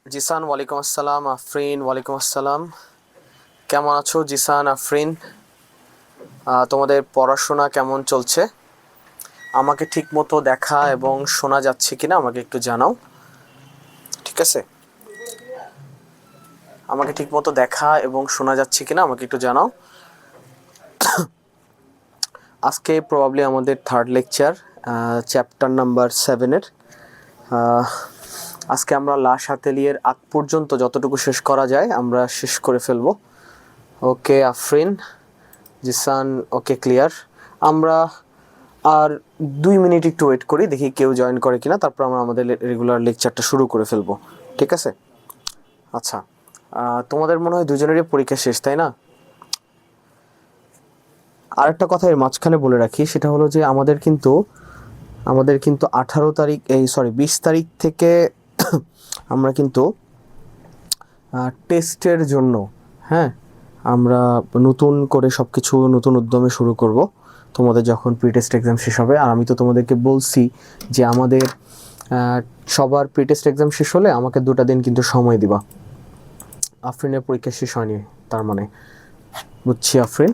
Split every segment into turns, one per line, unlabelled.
জিসান ওয়ালাইকুম আসসালাম, আফরিন ওয়ালাইকুম আসসালাম। কেমন আছো জিসান, আফরিন? তোমাদের পড়াশোনা কেমন চলছে? আমাকে ঠিক মতো দেখা এবং শোনা যাচ্ছে কিনা আমাকে একটু জানাও, ঠিক আছে? আমাকে ঠিক মতো দেখা এবং শোনা যাচ্ছে কিনা আমাকে একটু জানাও। আজকে প্রবাবলি আমাদের থার্ড লেকচার, চ্যাপ্টার নাম্বার 7-এর। আজকে আমরা লা শাতেলিয়ের আগ পর্যন্ত যতটুকু শেষ করা যায় আমরা শেষ করে ফেলবো। ওকে আফরিন, জিসান, ওকে ক্লিয়ার। আমরা আর 2 মিনিট একটু ওয়েট করি, দেখি কেউ জয়েন করে কিনা, তারপর আমরা আমাদের রেগুলার লেকচারটা শুরু করে ফেলবো, ঠিক আছে? আচ্ছা, তোমাদের মনে হয় দুজনেরই পরীক্ষা শেষ, তাই না? আরেকটা কথা এর মাঝখানে বলে রাখি, সেটা হলো যে আমাদের কিন্তু 20 তারিখ থেকে আমরা কিন্তু টেস্টের জন্য, হ্যাঁ, আমরা নতুন করে সব কিছু নতুন উদ্যমে শুরু করব তোমাদের যখন প্রি টেস্ট এক্সাম শেষ হবে। আর আমি তো তোমাদেরকে বলছি যে আমাদের সবার প্রি টেস্ট এক্সাম শেষ হলে আমাকে 2টা দিন কিন্তু সময় দিবা। আফরিনের পরীক্ষা শেষ হয়নি তার মানে, বুঝছি আফরিন।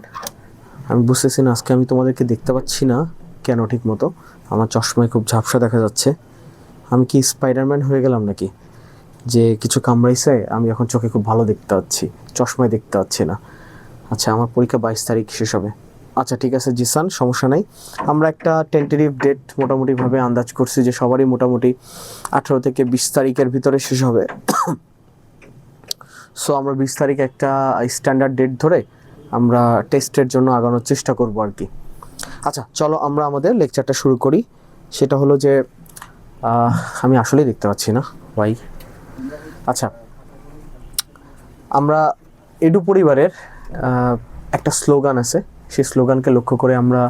আমি বুঝতেছি না আজকে আমি তোমাদেরকে দেখতে পাচ্ছি না কেন ঠিক মতো, আমার চশমায় খুব ঝাপসা দেখা যাচ্ছে। আমি কি স্পাইডারম্যান হয়ে গেলাম নাকি, যে কিছু কামড়াইছে আমি এখন চোখে খুব ভালো দেখতে পাচ্ছি, চশমায় দেখতে পাচ্ছি না? আচ্ছা, আমার পরীক্ষা 22 তারিখ শেষ হবে। আচ্ছা ঠিক আছে জিসান, সমস্যা নাই। আমরা একটা টেন্টেটিভ ডেট মোটামুটিভাবে আন্দাজ করছি যে সবারই মোটামুটি 18 থেকে 20 তারিখের ভিতরে শেষ হবে। সো আমরা 20 তারিখ একটা স্ট্যান্ডার্ড ডেট ধরে আমরা টেস্টের জন্য আগানোর চেষ্টা করব আর কি। আচ্ছা চলো আমরা আমাদের লেকচারটা শুরু করি। সেটা হলো যে আমি আসলেই দেখতে পাচ্ছি না ভাই। আচ্ছা, আমরা এডু পরিবারের একটা স্লোগান আছে, সেই স্লোগানকে লক্ষ্য করে আমরা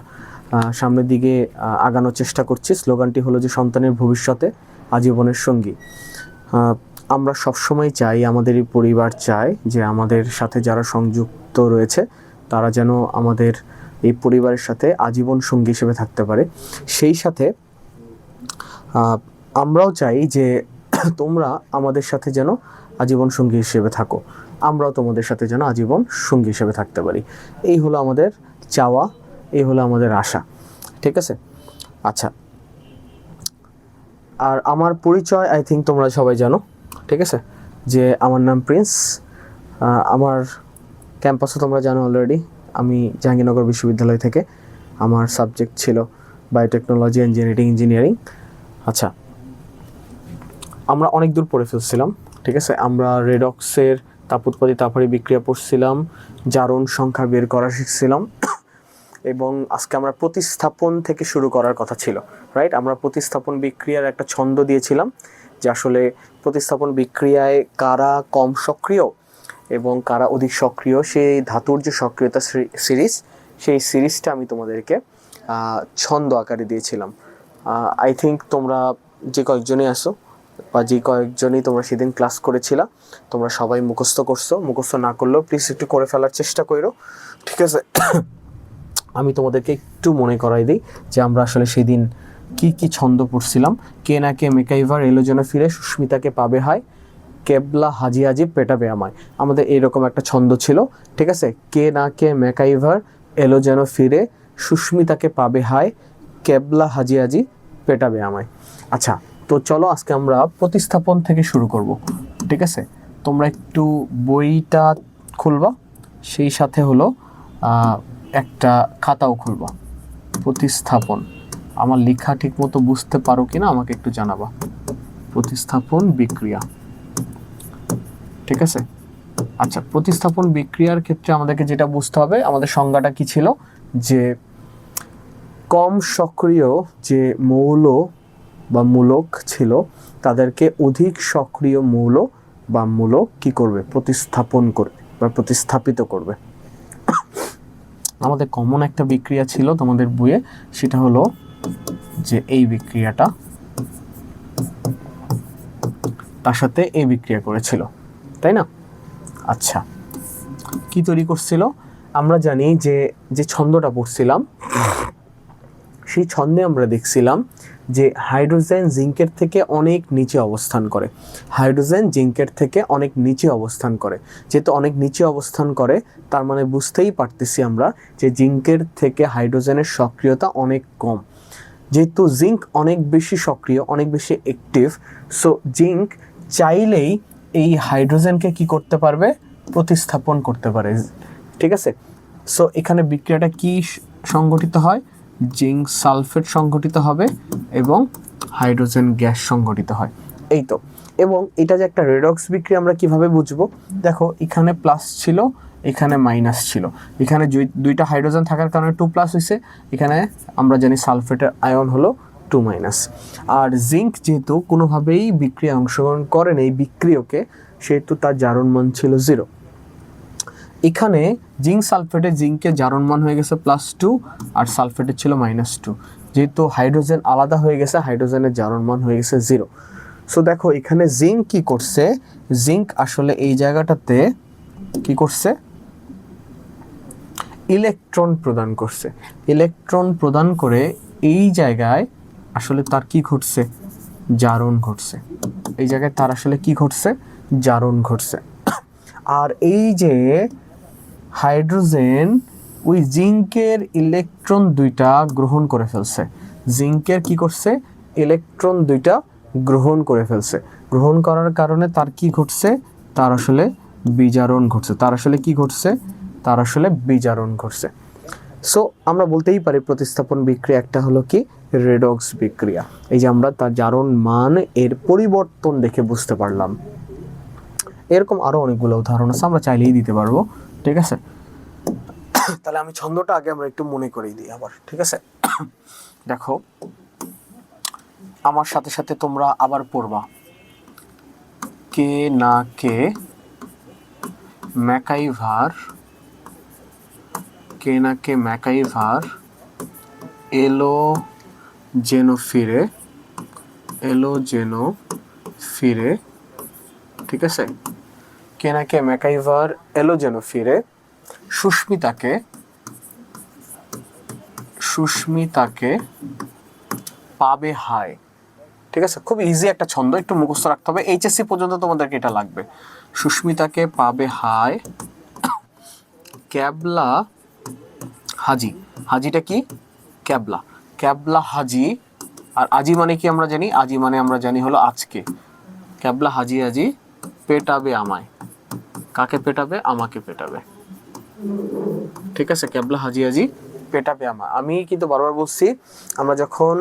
সামনের দিকে আগানোর চেষ্টা করছি। স্লোগানটি হলো যে সন্তানের ভবিষ্যতে আজীবনের সঙ্গী। আমরা সবসময় চাই, আমাদের এই পরিবার চায় যে আমাদের সাথে যারা সংযুক্ত রয়েছে তারা যেন আমাদের এই পরিবারের সাথে আজীবন সঙ্গী হিসেবে থাকতে পারে। সেই সাথে আমরাও চাই যে তোমরা আমাদের সাথে যেন আজীবন সঙ্গী হিসেবে থাকো, আমরাও তোমাদের সাথে যেন আজীবন সঙ্গী হিসেবে থাকতে পারি। এই হলো আমাদের চাওয়া, এই হলো আমাদের আশা, ঠিক আছে? আচ্ছা, আর আমার পরিচয় আই থিঙ্ক তোমরা সবাই জানো, ঠিক আছে? যে আমার নাম প্রিন্স। আমার ক্যাম্পাসও তোমরা জানো অলরেডি, আমি জাহাঙ্গীরনগর বিশ্ববিদ্যালয় থেকে, আমার সাবজেক্ট ছিল বায়োটেকনোলজি অ্যান্ড জেনেটিক ইঞ্জিনিয়ারিং। আচ্ছা, আমরা অনেক দূর পড়ে ফেলছিলাম, ঠিক আছে? আমরা রেডক্সের তাপোৎপাদী তাপহারী বিক্রিয়া পড়ছিলাম, জারণ সংখ্যা বের করা শিখছিলাম, এবং আজকে আমরা প্রতিস্থাপন থেকে শুরু করার কথা ছিল, রাইট? আমরা প্রতিস্থাপন বিক্রিয়ার একটা ছন্দ দিয়েছিলাম যে আসলে প্রতিস্থাপন বিক্রিয়ায় কারা কম সক্রিয় এবং কারা অধিক সক্রিয়, সেই ধাতুর যে সক্রিয়তা সিরিজ, সেই সিরিজটা আমি তোমাদেরকে ছন্দ আকারে দিয়েছিলাম। আই থিঙ্ক তোমরা যে কয়েকজনই আসো বা যে কয়েকজনই তোমরা সেদিন ক্লাস করেছিলা তোমরা সবাই মুখস্থ করছো। মুখস্থ না করলেও প্লিজ একটু করে ফেলার চেষ্টা করো, ঠিক আছে? আমি তোমাদেরকে একটু মনে করাই দিই যে আমরা আসলে সেদিন কি কি ছন্দ পড়ছিলাম। কে না কে মেকাইভার এলো যেন ফিরে, সুস্মিতাকে পাবে হায়, কেবলা হাজি হাজি পেটাবে আমায়। আমাদের এইরকম একটা ছন্দ ছিল, ঠিক আছে? কে না কে মেকাইভার এলো যেন ফিরে, সুস্মিতাকে পাবে হায়, কেবলা হাজি হাজি পেটাবে আমায়। আচ্ছা, তো চলো আজকে আমরা প্রতিস্থাপন থেকে শুরু করব, ঠিক আছে? তোমরা একটু বইটা খুলবা, সেই সাথে হলো একটা খাতাও খুলবা। প্রতিস্থাপন, আমার লেখা ঠিক মতো বুঝতে পারো কিনা আমাকে একটু জানাবা। প্রতিস্থাপন বিক্রিয়া, ঠিক আছে? আচ্ছা, প্রতিস্থাপন বিক্রিয়ার ক্ষেত্রে আমাদেরকে যেটা বুঝতে হবে, আমাদের সংজ্ঞাটা কি ছিল, যে কম সক্রিয় যে মৌল বা মূলক ছিল তাদেরকে অধিক সক্রিয় মৌল বা মূলক কি করবে, প্রতিস্থাপন করবে বা প্রতিস্থাপিত করবে। আমাদের কমন একটা বিক্রিয়া ছিল তোমাদের বইয়ে, সেটা হলো যে এই বিক্রিয়াটা, তার সাথে এই বিক্রিয়া করেছিল, তাই না? আচ্ছা, কি তৈরি করছিল? আমরা জানি যে যে ছন্দটা পড়ছিলাম সেই ছন্দে আমরা দেখছিলাম যে হাইড্রোজেন জিঙ্কের থেকে অনেক নিচে অবস্থান করে। হাইড্রোজেন জিঙ্কের থেকে অনেক নিচে অবস্থান করে। যেহেতু অনেক নিচে অবস্থান করে, তার মানে বুঝতেই পারতেছি আমরা যে জিঙ্কের থেকে হাইড্রোজেনের সক্রিয়তা অনেক কম। যেহেতু জিঙ্ক অনেক বেশি সক্রিয়, অনেক বেশি অ্যাক্টিভ, সো জিঙ্ক চাইলেই এই হাইড্রোজেনকে কি করতে পারবে? প্রতিস্থাপন করতে পারে। ঠিক আছে, সো এখানে বিক্রিয়াটা কি সংঘটিত হয়? জিঙ্ক সালফেট সংঘটিত হবে এবং হাইড্রোজেন গ্যাস সংঘটিত হয়। এই তো। এবং এটা যে একটা রেডক্স বিক্রিয়া আমরা কিভাবে বুঝবো? দেখো, এখানে প্লাস ছিল, এখানে মাইনাস ছিল, এখানে দুইটা হাইড্রোজেন থাকার কারণে 2+ হয়েছে, এখানে আমরা জানি সালফেটের আয়ন হলো 2-। আর জিঙ্ক যেহেতু কোনোভাবেই বিক্রিয়া অংশগ্রহণ করেন এই বিক্রিয়কে, সেহেতু তার জারণ মান ছিল 0। এখানে জিঙ্ক সালফেটে জিঙ্কের জারণ মান হয়ে গেছে +2 আর সালফেটের ছিল -2। যেহেতু হাইড্রোজেন আলাদা হয়ে গেছে, হাইড্রোজেনের জারণ মান হয়ে গেছে 0। সো দেখো এখানে জিঙ্ক কি করছে? জিঙ্ক আসলে এই জায়গাটাতে কি করছে? ইলেকট্রন প্রদান করছে। ইলেকট্রন প্রদান করে এই জায়গায় আসলে তার কি ঘটছে? জারণ ঘটছে। এই জায়গায় তার আসলে কি ঘটছে? জারণ ঘটছে। আর এই যে হাইড্রোজেন ওই জিঙ্কের ইলেকট্রন দুইটা গ্রহণ করে ফেলছে। জিঙ্কের কি করছে? ইলেকট্রন দুইটা গ্রহণ করে ফেলছে। গ্রহণ করার কারণে তার কি ঘটছে? তার আসলে বিজারণ ঘটছে। তার আসলে কি ঘটছে? তার আসলে বিজারণ ঘটছে। সো আমরা বলতেই পারি প্রতিস্থাপন বিক্রিয়া একটা হলো কি? রেডক্স বিক্রিয়া। এই যে আমরা তার জারণ মান এর পরিবর্তন দেখে বুঝতে পারলাম। এরকম আরো অনেকগুলো উদাহরণ আছে, আমরা চাইলেই দিতে পারবো। ঠিক আছে, তাহলে আমি ছন্দটা আগে আমরা একটু মনে করেই দিই আবার। ঠিক আছে, দেখো আমার সাথে সাথে তোমরা আবার পড়বা। কে না কে ম্যাকাইভার, কে না কে ম্যাকাইভার এলো যেন ফিরে, এলো যেন ফিরে। ঠিক আছে, কে না কে ম্যাকাইভার এলো যেন ফিরে, সুস্মিতাকে, সুস্মিতাকে পাবে হায়। ঠিক আছে, খুব ইজি একটা ছন্দ, একটু মুখস্থ রাখতে হবে। এইচএসসি পর্যন্ত তোমাদেরকে এটা লাগবে। সুস্মিতাকে পাবে হায় ক্যাবলা হাজি। হাজিটা কি? ক্যাবলা। ক্যাবলা হাজি। আর আজি মানে কি আমরা জানি? আজি মানে আমরা জানি হলো আজকে। ক্যাবলা হাজি আজি পেটাবে আমায়। কাকে পেটাবে? আমাকে পেটাবে। ঠিক আছে, ক্যাবলা হাজি আজি পেটাবে আমায়। আমি কিন্তু বারবার বলছি, আমরা যখন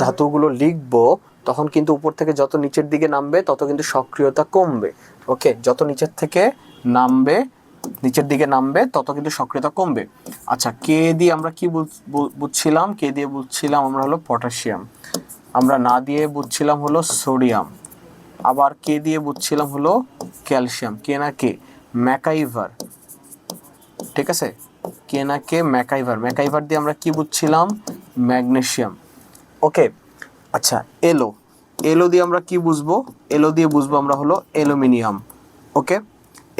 ধাতুগুলো লিখবো তখন কিন্তু উপর থেকে যত নিচের দিকে নামবে তত কিন্তু সক্রিয়তা কমবে। ওকে, যত নিচের থেকে নামবে, নিচের দিকে নামবে তত কিন্তু সক্রিয়তা কমবে। আচ্ছা, কে দিয়ে আমরা কি বুঝছিলাম? কে দিয়ে বুঝছিলাম আমরা হলো পটাশিয়াম। আমরা না দিয়ে বুঝছিলাম হলো সোডিয়াম। আবার কে দিয়ে বুঝছিলাম হলো ক্যালসিয়াম। কে না কে? ম্যাকাইভার। ঠিক আছে, কে না কে ম্যাকাইভার। ম্যাকাইভার দিয়ে আমরা কি বুঝছিলাম? ম্যাগনেসিয়াম। ওকে, আচ্ছা এলো, এলো দিয়ে আমরা কি বুঝবো? এলো দিয়ে বুঝবো আমরা হলো অ্যালুমিনিয়াম। ওকে,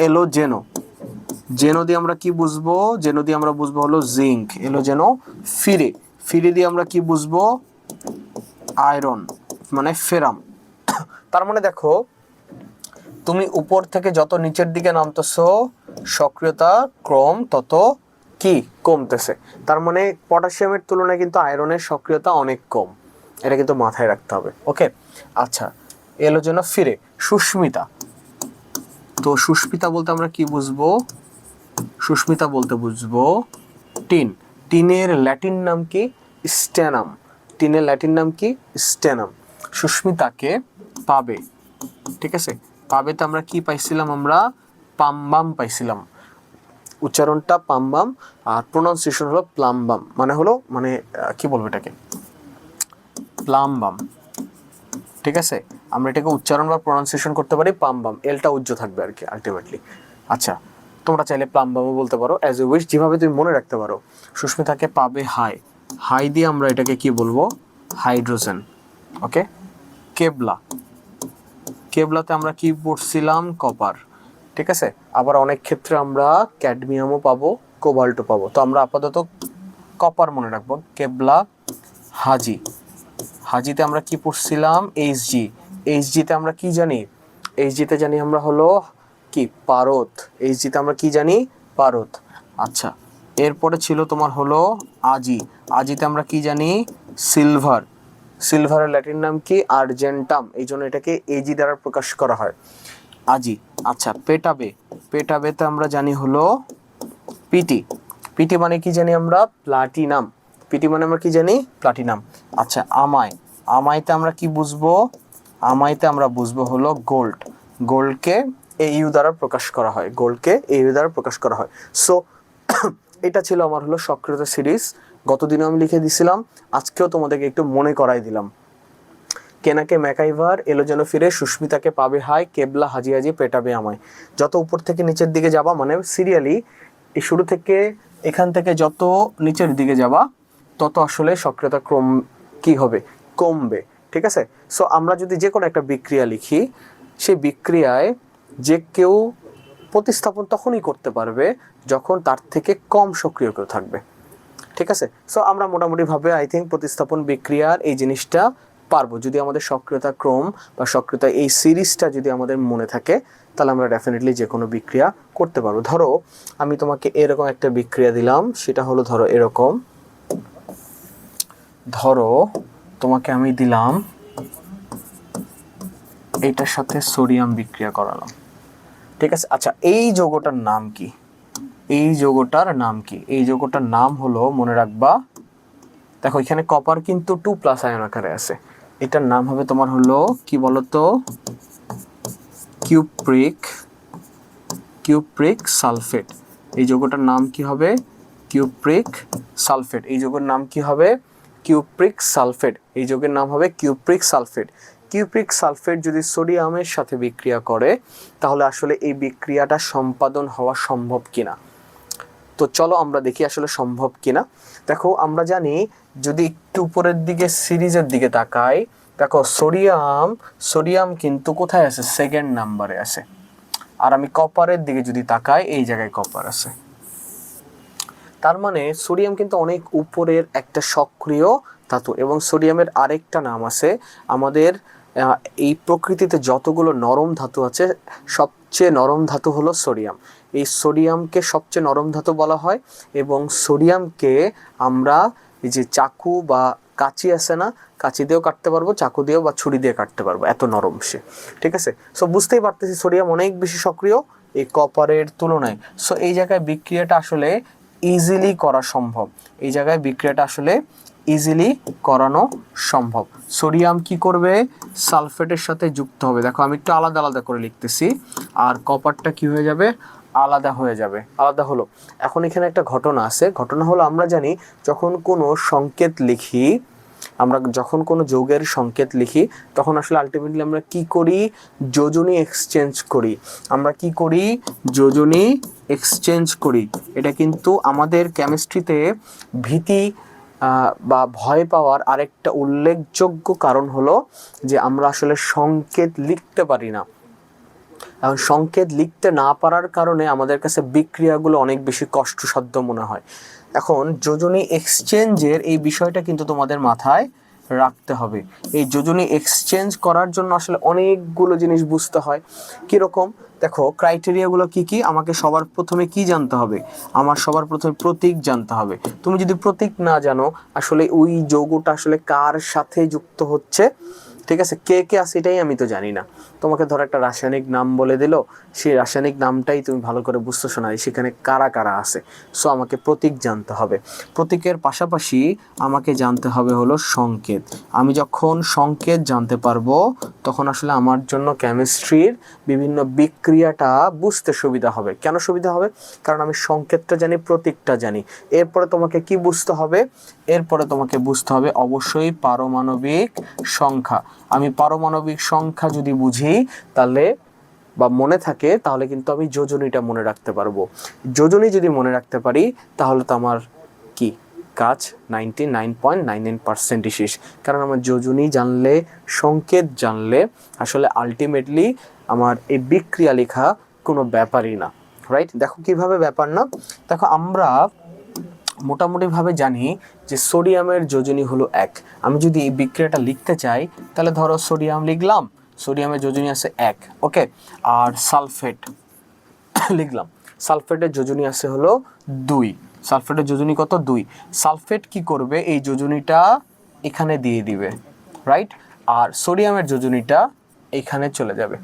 এলো জেনো, জেনো দিয়ে আমরা কি বুঝবো? জেনো দিয়ে আমরা বুঝবো হলো জিঙ্ক। এলো জেনো ফিরে, ফিরে দিয়ে আমরা কি বুঝবো? আয়রন মানে ফেরাম। তার মানে দেখো, তুমি উপর থেকে যত নিচের দিকে নামতেছো সক্রিয়তা ক্রম তত কি কমতেছে। তার মানে পটাশিয়ামের তুলনায় কিন্তু আয়রনের সক্রিয়তা অনেক কম, এটা কিন্তু মাথায় রাখতে হবে। ওকে, আচ্ছা এলো যেন ফিরে। সুস্মিতা, তো সুস্মিতা বলতে আমরা কি বুঝবো? সুস্মিতা বলতে বুঝবো টিন। টিনের ল্যাটিন নাম কি? স্টেনাম। টিনের ল্যাটিন নাম কি? স্টেনাম। সুস্মিতাকে পাবে। ঠিক আছে, পাবেতে আমরা কি পাইছিলাম? আমরা পাম্বাম পাইছিলাম। উচ্চারণটা পাম্বাম আর প্রোনাউন্সিয়েশন হলো প্লাম্বাম। মানে হলো মানে কি বলবো এটাকে? প্লাম্বাম। ঠিক আছে, আমরা এটাকে উচ্চারণ বা প্রোনাউন্সিয়েশন করতে পারি পাম্বাম। এলটা উজ্জ্ব থাকবে আর কি আলটিমেটলি। আচ্ছা, তোমরা চাইলে প্লাম্বামও বলতে পারো, অ্যাজ ইউ উইশ, যেভাবে তুমি মনে রাখতে পারো। সুস্মিতাকে পাবে হাই। হাই দিয়ে আমরা এটাকে কি বলবো? হাইড্রোজেন। ওকে, কেবলা, কেবলাতে আমরা কি পড়ছিলাম? কপার। ঠিক আছে, আবার অনেক ক্ষেত্রে আমরা ক্যাডমিয়ামও পাবো, কোবাল্টও পাবো। তো আমরা আপাতত কপার মনে রাখবো। কেবলা হাজি, হাজিতে আমরা কি পড়ছিলাম? এইচজি। এইচজিতে আমরা কি জানি? এইচজিতে জানি আমরা হলো কি? পারদ। এইচজিতে আমরা কি জানি? পারদ। আচ্ছা, এরপরে ছিল তোমার হলো আজি। আজিতে আমরা কি জানি? সিলভার। সিলভারের ল্যাটিন নাম কি? আর্জেন্টাম, এই জন্য এটাকে এজি দ্বারা প্রকাশ করা হয়, আজি। আচ্ছা, পেটাবে। পেটাবেতে আমরা জানি হলো পিটি। পিটি মানে কি জানি আমরা? প্লাটিনাম। পিটি মানে আমরা কি জানি? প্লাটিনাম। আচ্ছা, আমায়। আমাইতে আমরা কি বুঝবো? আমাইতে আমরা বুঝবো হলো গোল্ড। গোল্ডকে এইউ দ্বারা প্রকাশ করা হয়, গোল্ডকে এইউ দ্বারা প্রকাশ করা হয়। সো এটা ছিল আমার হলো সক্রিয়তা সিরিজ। গতদিনও আমি লিখে দিছিলাম, আজকেও তোমাদেরকে একটু মনে করাই দিলাম। কেনাকে ম্যাকাইভার, এলো যেন ফিরে, সুস্মিতাকে পাবে হাই, কেবলা হাজি হাজি পেটাবে আমায়। যত উপর থেকে নিচের দিকে যাবা, মানে সিরিয়ালি এই শুরু থেকে এখান থেকে যত নিচের দিকে যাবা তত আসলে সক্রিয়তা ক্রম কি হবে? কমবে। ঠিক আছে? সো আমরা যদি যে কোনো একটা বিক্রিয়া লিখি, সেই বিক্রিয়ায় যে কেউ প্রতিস্থাপন তখনই করতে পারবে যখন তার থেকে কম সক্রিয় কেউ থাকবে। ঠিক আছে? সো আমরা মোটামুটিভাবে আই থিঙ্ক প্রতিস্থাপন বিক্রিয়ার এই জিনিসটা পারবো, যদি আমাদের সক্রিয়তা ক্রম বা সক্রিয়তা এই সিরিজটা যদি আমাদের মনে থাকে, তাহলে আমরা ডেফিনেটলি যে কোনো বিক্রিয়া করতে পারবো। ধরো আমি তোমাকে এরকম একটা বিক্রিয়া দিলাম, সেটা হলো ধরো এরকম। ধরো তোমাকে আমি দিলাম এইটার সাথে সোডিয়াম বিক্রিয়া করালাম। ঠিক আছে? আচ্ছা, এই যৌগটার নাম কি? এই যৌগটার নাম কি? এই যৌগটার নাম হলো, মনে রাখবা, দেখো এখানে কপার কিন্তু 2+ আয়ন আকারে আছে, এটার নাম হবে তোমার হলো কি বলতো? Cupric sulphate. এই যৌগটার নাম কি হবে? Cupric sulphate. এই যৌগের নাম কি হবে? Cupric sulphate. এই যৌগের নাম হবে কিউপ্রিক সালফেট। কিউপ্রিক সালফেট যদি সোডিয়ামের সাথে বিক্রিয়া করে, তাহলে আসলে এই বিক্রিয়াটা সম্পাদন হওয়া সম্ভব কিনা। তো চলো আমরা দেখি আসলে সম্ভব কিনা। দেখো আমরা জানি, যদি একটু উপরের দিকে সিরিজের দিকে তাকাই, দেখো সোডিয়াম কিন্তু কোথায় আছে? সেকেন্ড নাম্বারে আছে। আর আমি কপারের দিকে যদি তাকাই, এই জায়গায় কপার আছে। তার মানে সোডিয়াম কিন্তু অনেক উপরের একটা সক্রিয় ধাতু, এবং সোডিয়ামের আরেকটা নাম আছে, আমাদের এই প্রকৃতিতে যতগুলো নরম ধাতু আছে সবচেয়ে নরম ধাতু হলো সোডিয়াম। এই সোডিয়ামকে সবচেয়ে নরম ধাতু বলা হয়, এবং সোডিয়ামকে আমরা এই যে চাকু বা কাঁচি আছে না, কাঁচি দিয়েও কাটতে পারবো, চাকু দিয়েও বা ছুরি দিয়ে কাটতে পারবো, এত নরম সে। ঠিক আছে? সো বুঝতেই পারতেছি সোডিয়াম অনেক বেশি সক্রিয় এই কপারের তুলনায়। সো এই জায়গায় বিক্রিয়াটা আসলে ইজিলি করা সম্ভব। এই জায়গায় বিক্রিয়াটা আসলে ইজিলি করানো সম্ভব। সোডিয়াম কি করবে? সালফেটের সাথে যুক্ত হবে। দেখো আমি একটু আলাদা আলাদা করে লিখতেছি, আর কপারটা কি হয়ে যাবে? আলাদা হয়ে যাবে। আলাদা হলো। এখন এখানে একটা ঘটনা আছে। ঘটনা হলো, আমরা জানি যখন কোনো সংকেত লিখি, আমরা যখন কোনো যৌগের সংকেত লিখি, তখন আসলে আলটিমেটলি আমরা কি করি? যোজনী এক্সচেঞ্জ করি। আমরা কি করি? যোজনী এক্সচেঞ্জ করি। এটা কিন্তু আমাদের কেমিস্ট্রিতে ভীতি বা ভয় পাওয়ার আরেকটা উল্লেখযোগ্য কারণ হলো যে আমরা আসলে সংকেত লিখতে পারি না। এখন সংকেত লিখতে না পারার কারণে আমাদের কাছে বিক্রিয়াগুলো অনেক বেশি কষ্টসাধ্য মনে হয়। এখন যোজনী এক্সচেঞ্জের এই বিষয়টা কিন্তু তোমাদের মাথায় রাখতে হবে। এই যোজনী এক্সচেঞ্জ করার জন্য আসলে অনেকগুলো জিনিস বুঝতে হয়। কীরকম? দেখো ক্রাইটেরিয়াগুলো কি কি? আমাকে সবার প্রথমে কি জানতে হবে? আমার সবার প্রথমে প্রতীক জানতে হবে। তুমি যদি প্রতীক না জানো, আসলে ওই যৌগটা আসলে কার সাথে যুক্ত হচ্ছে, ঠিক আছে, কে কে আছে এটাই আমি তো জানি না। তোমাকে ধরো একটা রাসায়নিক নাম বলে দিল, সেই রাসায়নিক নামটাই তুমি ভালো করে বুঝতেছো না সেখানে কারা কারা আছে। সো আমাকে প্রতীক জানতে হবে। প্রতীকের পাশাপাশি আমাকে জানতে হবে হলো সংকেত। আমি যখন সংকেত জানতে পারবো, তখন আসলে আমার জন্য কেমিস্ট্রির বিভিন্ন বিক্রিয়াটা বুঝতে সুবিধা হবে। কেন সুবিধা হবে? কারণ আমি সংকেতটা জানি, প্রতীকটা জানি। এরপরে তোমাকে কি বুঝতে হবে? এরপরে তোমাকে বুঝতে হবে অবশ্যই পারমাণবিক সংখ্যা। আমি পারমাণবিক সংখ্যা যদি বুঝি তাহলে বা মনে থাকে, তাহলে কিন্তু আমি যোজনীটা মনে রাখতে পারবো। যোজনী যদি মনে রাখতে পারি, তাহলে তো আমার কি কাজ 99.99% শেষ। কারণ আমার যোজনী জানলে, সংকেত জানলে আসলে আলটিমেটলি আমার এই বিক্রিয়া লেখা কোনো ব্যাপারই না। রাইট? দেখো কিভাবে ব্যাপার না। দেখো আমরা মোটামুটিভাবে জানি যে সোডিয়ামের যোজনী হলো 1। আমি যদি এই বিক্রিয়াটা লিখতে চাই তাহলে ধরো সোডিয়াম লিখলাম, সোডিয়ামের যোজনী আছে 1, ওকে। আর সালফেট লিখলাম, সালফেটের যোজনী আছে হলো 2, সালফেটের যোজনী কত 2। সালফেট কি করবে, এই যোজনীটা এখানে দিয়ে দিবে, রাইট। আর সোডিয়ামের যোজনীটা এখানে চলে যাবে,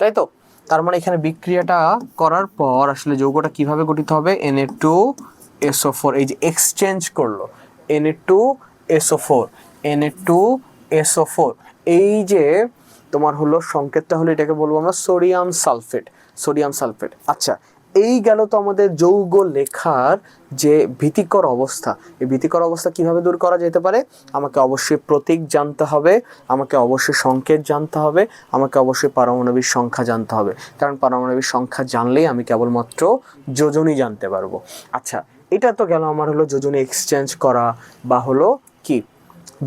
তাই তো। তার মানে এখানে বিক্রিয়াটা করার পর আসলে যৌগটা কিভাবে গঠিত হবে, Na2SO4, এই যে এক্সচেঞ্জ করলো Na2SO4, Na2SO4, এই যে তোমার হলো সংকেতটা হলো, এটাকে বলবো আমরা সোডিয়াম সালফেট, সোডিয়াম সালফেট। আচ্ছা, এই গেল তো আমাদের যৌগ লেখার যে ভীতিকর অবস্থা। এই ভীতিকর অবস্থা কিভাবে দূর করা যেতে পারে, আমাকে অবশ্যই প্রতীক জানতে হবে, আমাকে অবশ্যই সংকেত জানতে হবে, আমাকে অবশ্যই পারমাণবিক সংখ্যা জানতে হবে, কারণ পারমাণবিক সংখ্যা জানলেই আমি কেবলমাত্র যোজনী জানতে পারবো। আচ্ছা, এটা তো গেল আমার হলো যোজনী এক্সচেঞ্জ করা বা হলো কি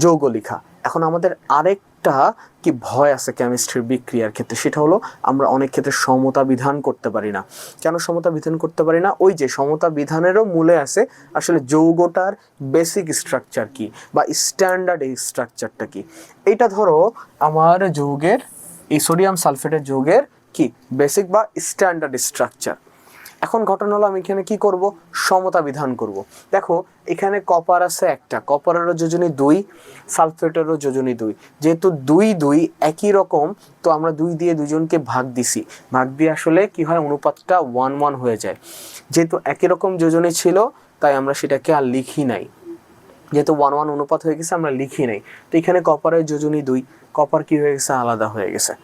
যৌগ লেখা। এখন আমাদের আরেকটা কি ভয় আছে কেমিস্ট্রির বিক্রিয়ার ক্ষেত্রে, সেটা হলো আমরা অনেক ক্ষেত্রে সমতা বিধান করতে পারি না। কেন সমতা বিধান করতে পারি না, ওই যে সমতা বিধানেরও মূলে আছে আসলে যৌগটার বেসিক স্ট্রাকচার কি বা স্ট্যান্ডার্ড স্ট্রাকচারটা কি। এটা ধরো আমার যৌগের, এই সোডিয়াম সালফেটের যৌগের কি বেসিক বা স্ট্যান্ডার্ড স্ট্রাকচার। এখন ঘটনা হলো আমি এখানে কি করব, সমতা বিধান করব। দেখো এখানে কপার আছে একটা, কপারেরও যোজনী 2, সালফেটেরও যোজনী 2। যেহেতু 2 2 একই রকম, তো আমরা 2 দিয়ে দুজনকে ভাগ দিছি, ভাগ দিয়ে আসলে কি হয় অনুপাতটা 1 1 হয়ে যায়। যেহেতু একই রকম যোজনী ছিল তাই আমরা সেটাকে আর লিখি নাই, যেহেতু 1 1 অনুপাত হয়ে গেছে আমরা লিখি নাই। তো এখানে কপারের যোজনী 2, কপার কি হয়ে গেছে আলাদা হয়ে গেছে।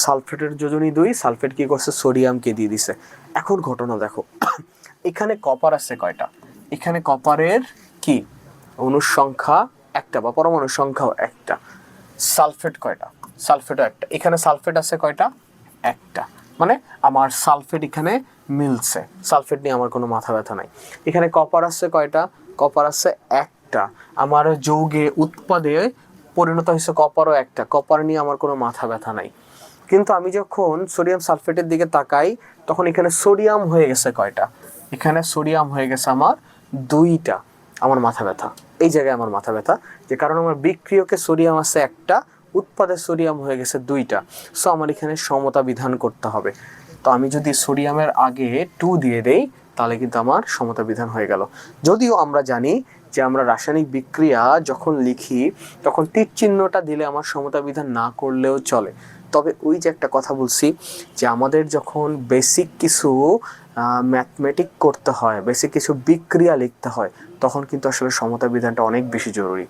সালফেটের যোজনী 2, সালফেট কি করছে সোডিয়ামকে দিয়ে দিছে। এখন ঘটনা দেখো এখানে কপার আছে কয়টা, এখানে কপারের কি অণুর সংখ্যা একটা বা পরমাণুর সংখ্যাও একটা। সালফেট কয়টা, সালফেটও একটা। এখানে সালফেট আছে কয়টা, একটা। মানে আমার সালফেট এখানে মিলছে, সালফেট নিয়ে আমার কোনো মাথা ব্যথা নাই। এখানে কপার আছে কয়টা, কপার আছে একটা। আমার যৌগে উৎপাদে পরিণত হয়েছে কপারও একটা, কপার নিয়ে আমার কোনো মাথা ব্যথা নাই। কিন্তু আমি যখন সোডিয়াম সালফেটের দিকে তাকাই তখন এখানে সোডিয়াম হয়ে গেছে কয়টা, এখানে সোডিয়াম হয়ে গেছে আমার 2টা। আমার মাথা ব্যথা, এই জায়গায় আমার মাথা ব্যথা, যে কারণ আমার বিক্রিয়কে সোডিয়াম আছে একটা, উৎপাদে সোডিয়াম হয়ে গেছে 2টা। সো আমার এখানে সমতা বিধান করতে হবে। তো আমি যদি সোডিয়ামের আগে 2 দিয়ে দেই তাহলে কিন্তু আমার সমতা বিধান হয়ে গেল। যদিও আমরা জানি যে আমরা রাসায়নিক বিক্রিয়া যখন লিখি তখন তীর চিহ্নটা দিলে আমার সমতা বিধান না করলেও চলে। তবে ওই যে একটা কথা বলছি যে আমাদের যখন বেসিক কিছু ম্যাথমেটিক করতে হয়, বেসিক কিছু বিক্রিয়া লিখতে হয়, তখন কিন্তু আসলে সমতা বিধানটা অনেক বেশি জরুরি।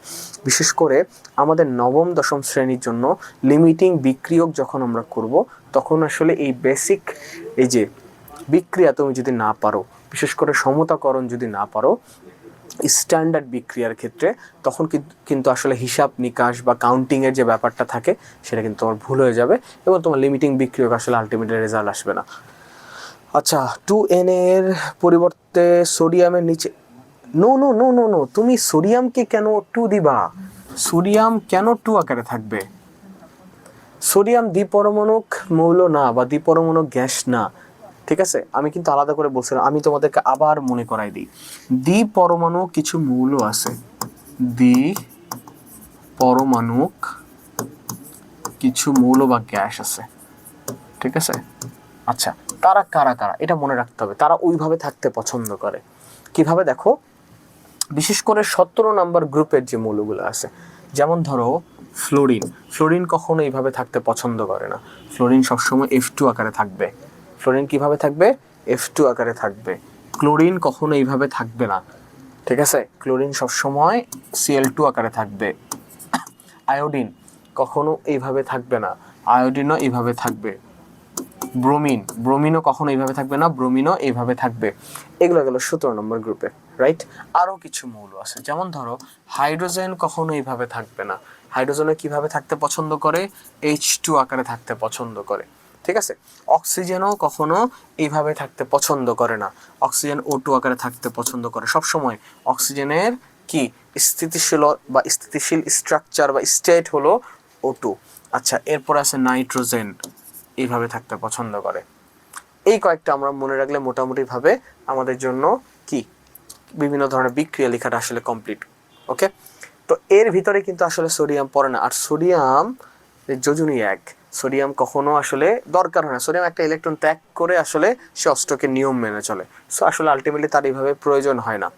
বিশেষ করে আমাদের নবম দশম শ্রেণীর জন্য লিমিটিং বিক্রিয়ক যখন আমরা করব তখন আসলে এই বেসিক এই যে বিক্রিয়া তুমি যদি না পারো, বিশেষ করে সমতাকরণ যদি না পারো স্ট্যান্ডার্ড বিক্রিয়ার ক্ষেত্রে, তখন কিন্তু আসলে হিসাব নিকাশ বা কাউন্টিংয়ের যে ব্যাপারটা থাকে সেটা কিন্তু তোমার ভুল হয়ে যাবে এবং তোমার লিমিটিং বিক্রিয়ক আসলে আলটিমেটলি রেজাল্ট আসবে না। আচ্ছা, 2Na এর পরিবর্তে সোডিয়ামের নিচে, no no no no no, তুমি সোডিয়ামকে কেন 2 দিবা, সোডিয়াম কেন 2 আকারে থাকবে? সোডিয়াম দ্বিপরমাণুক মৌল না বা দ্বিপরমাণুক গ্যাস না, ঠিক আছে। আমি কিন্তু আলাদা করে বলছিলাম, আমি তোমাদেরকে আবার মনে করাই দিই। দ্বিপরমাণু কিছু মৌল আছে, দ্বিপরমাণুক কিছু মৌল বা গ্যাস আছে, ঠিক আছে। আচ্ছা, তারা কারা কারা এটা মনে রাখতে হবে। তারা ওইভাবে থাকতে পছন্দ করে, কিভাবে দেখো, বিশেষ করে 17 নম্বর গ্রুপের যে মৌলগুলো আছে, যেমন ধরো ফ্লোরিন, ফ্লোরিন কখনো এইভাবে থাকতে পছন্দ করে না, ফ্লোরিন সবসময় F2 আকারে থাকবে। ফ্লোরিন কিভাবে থাকবে, F2 আকারে থাকবে। ক্লোরিন কখনো এইভাবে থাকবে না, ঠিক আছে, ক্লোরিন সবসময় Cl2 আকারে থাকবে। আয়োডিন কখনো এইভাবে থাকবে না, আয়োডিনও এইভাবে থাকবে। ব্রোমিন, ব্রোমিনও কখনো এইভাবে থাকবে না, ব্রোমিনও এইভাবে থাকবে। এগুলো গেল 17 নম্বর গ্রুপে, রাইট। আরও কিছু মৌল আছে, যেমন ধরো হাইড্রোজেন কখনো এইভাবে থাকবে না, হাইড্রোজেনে কিভাবে থাকতে পছন্দ করে, H2 আকারে থাকতে পছন্দ করে, ঠিক আছে। অক্সিজেনও কখনো এইভাবে থাকতে পছন্দ করে না, অক্সিজেন O2 আকারে থাকতে পছন্দ করে। সবসময় অক্সিজেনের কি স্থিতিশীল বা স্থিতিশীল স্ট্রাকচার বা স্টেট হলো O2। আচ্ছা, এরপর আছে নাইট্রোজেন, এইভাবে থাকতে পছন্দ করে। এই কয়েকটা আমরা মনে রাখলে মোটামুটিভাবে আমাদের জন্য কি বিভিন্ন ধরনের বিক্রিয়া লেখাটা আসলে কমপ্লিট। ওকে, তো এর ভিতরে কিন্তু আসলে সোডিয়াম পড়ে না। আর সোডিয়াম যোজনী এক, সোডিয়াম কখনো আসলে দরকার হয় না। সোডিয়াম একটা ইলেকট্রন ত্যাগ করে আসলে সে অষ্টকের নিয়ম মেনে চলে। সো আসলে আলটিমেটলি তার এইভাবে প্রয়োজন হয় না।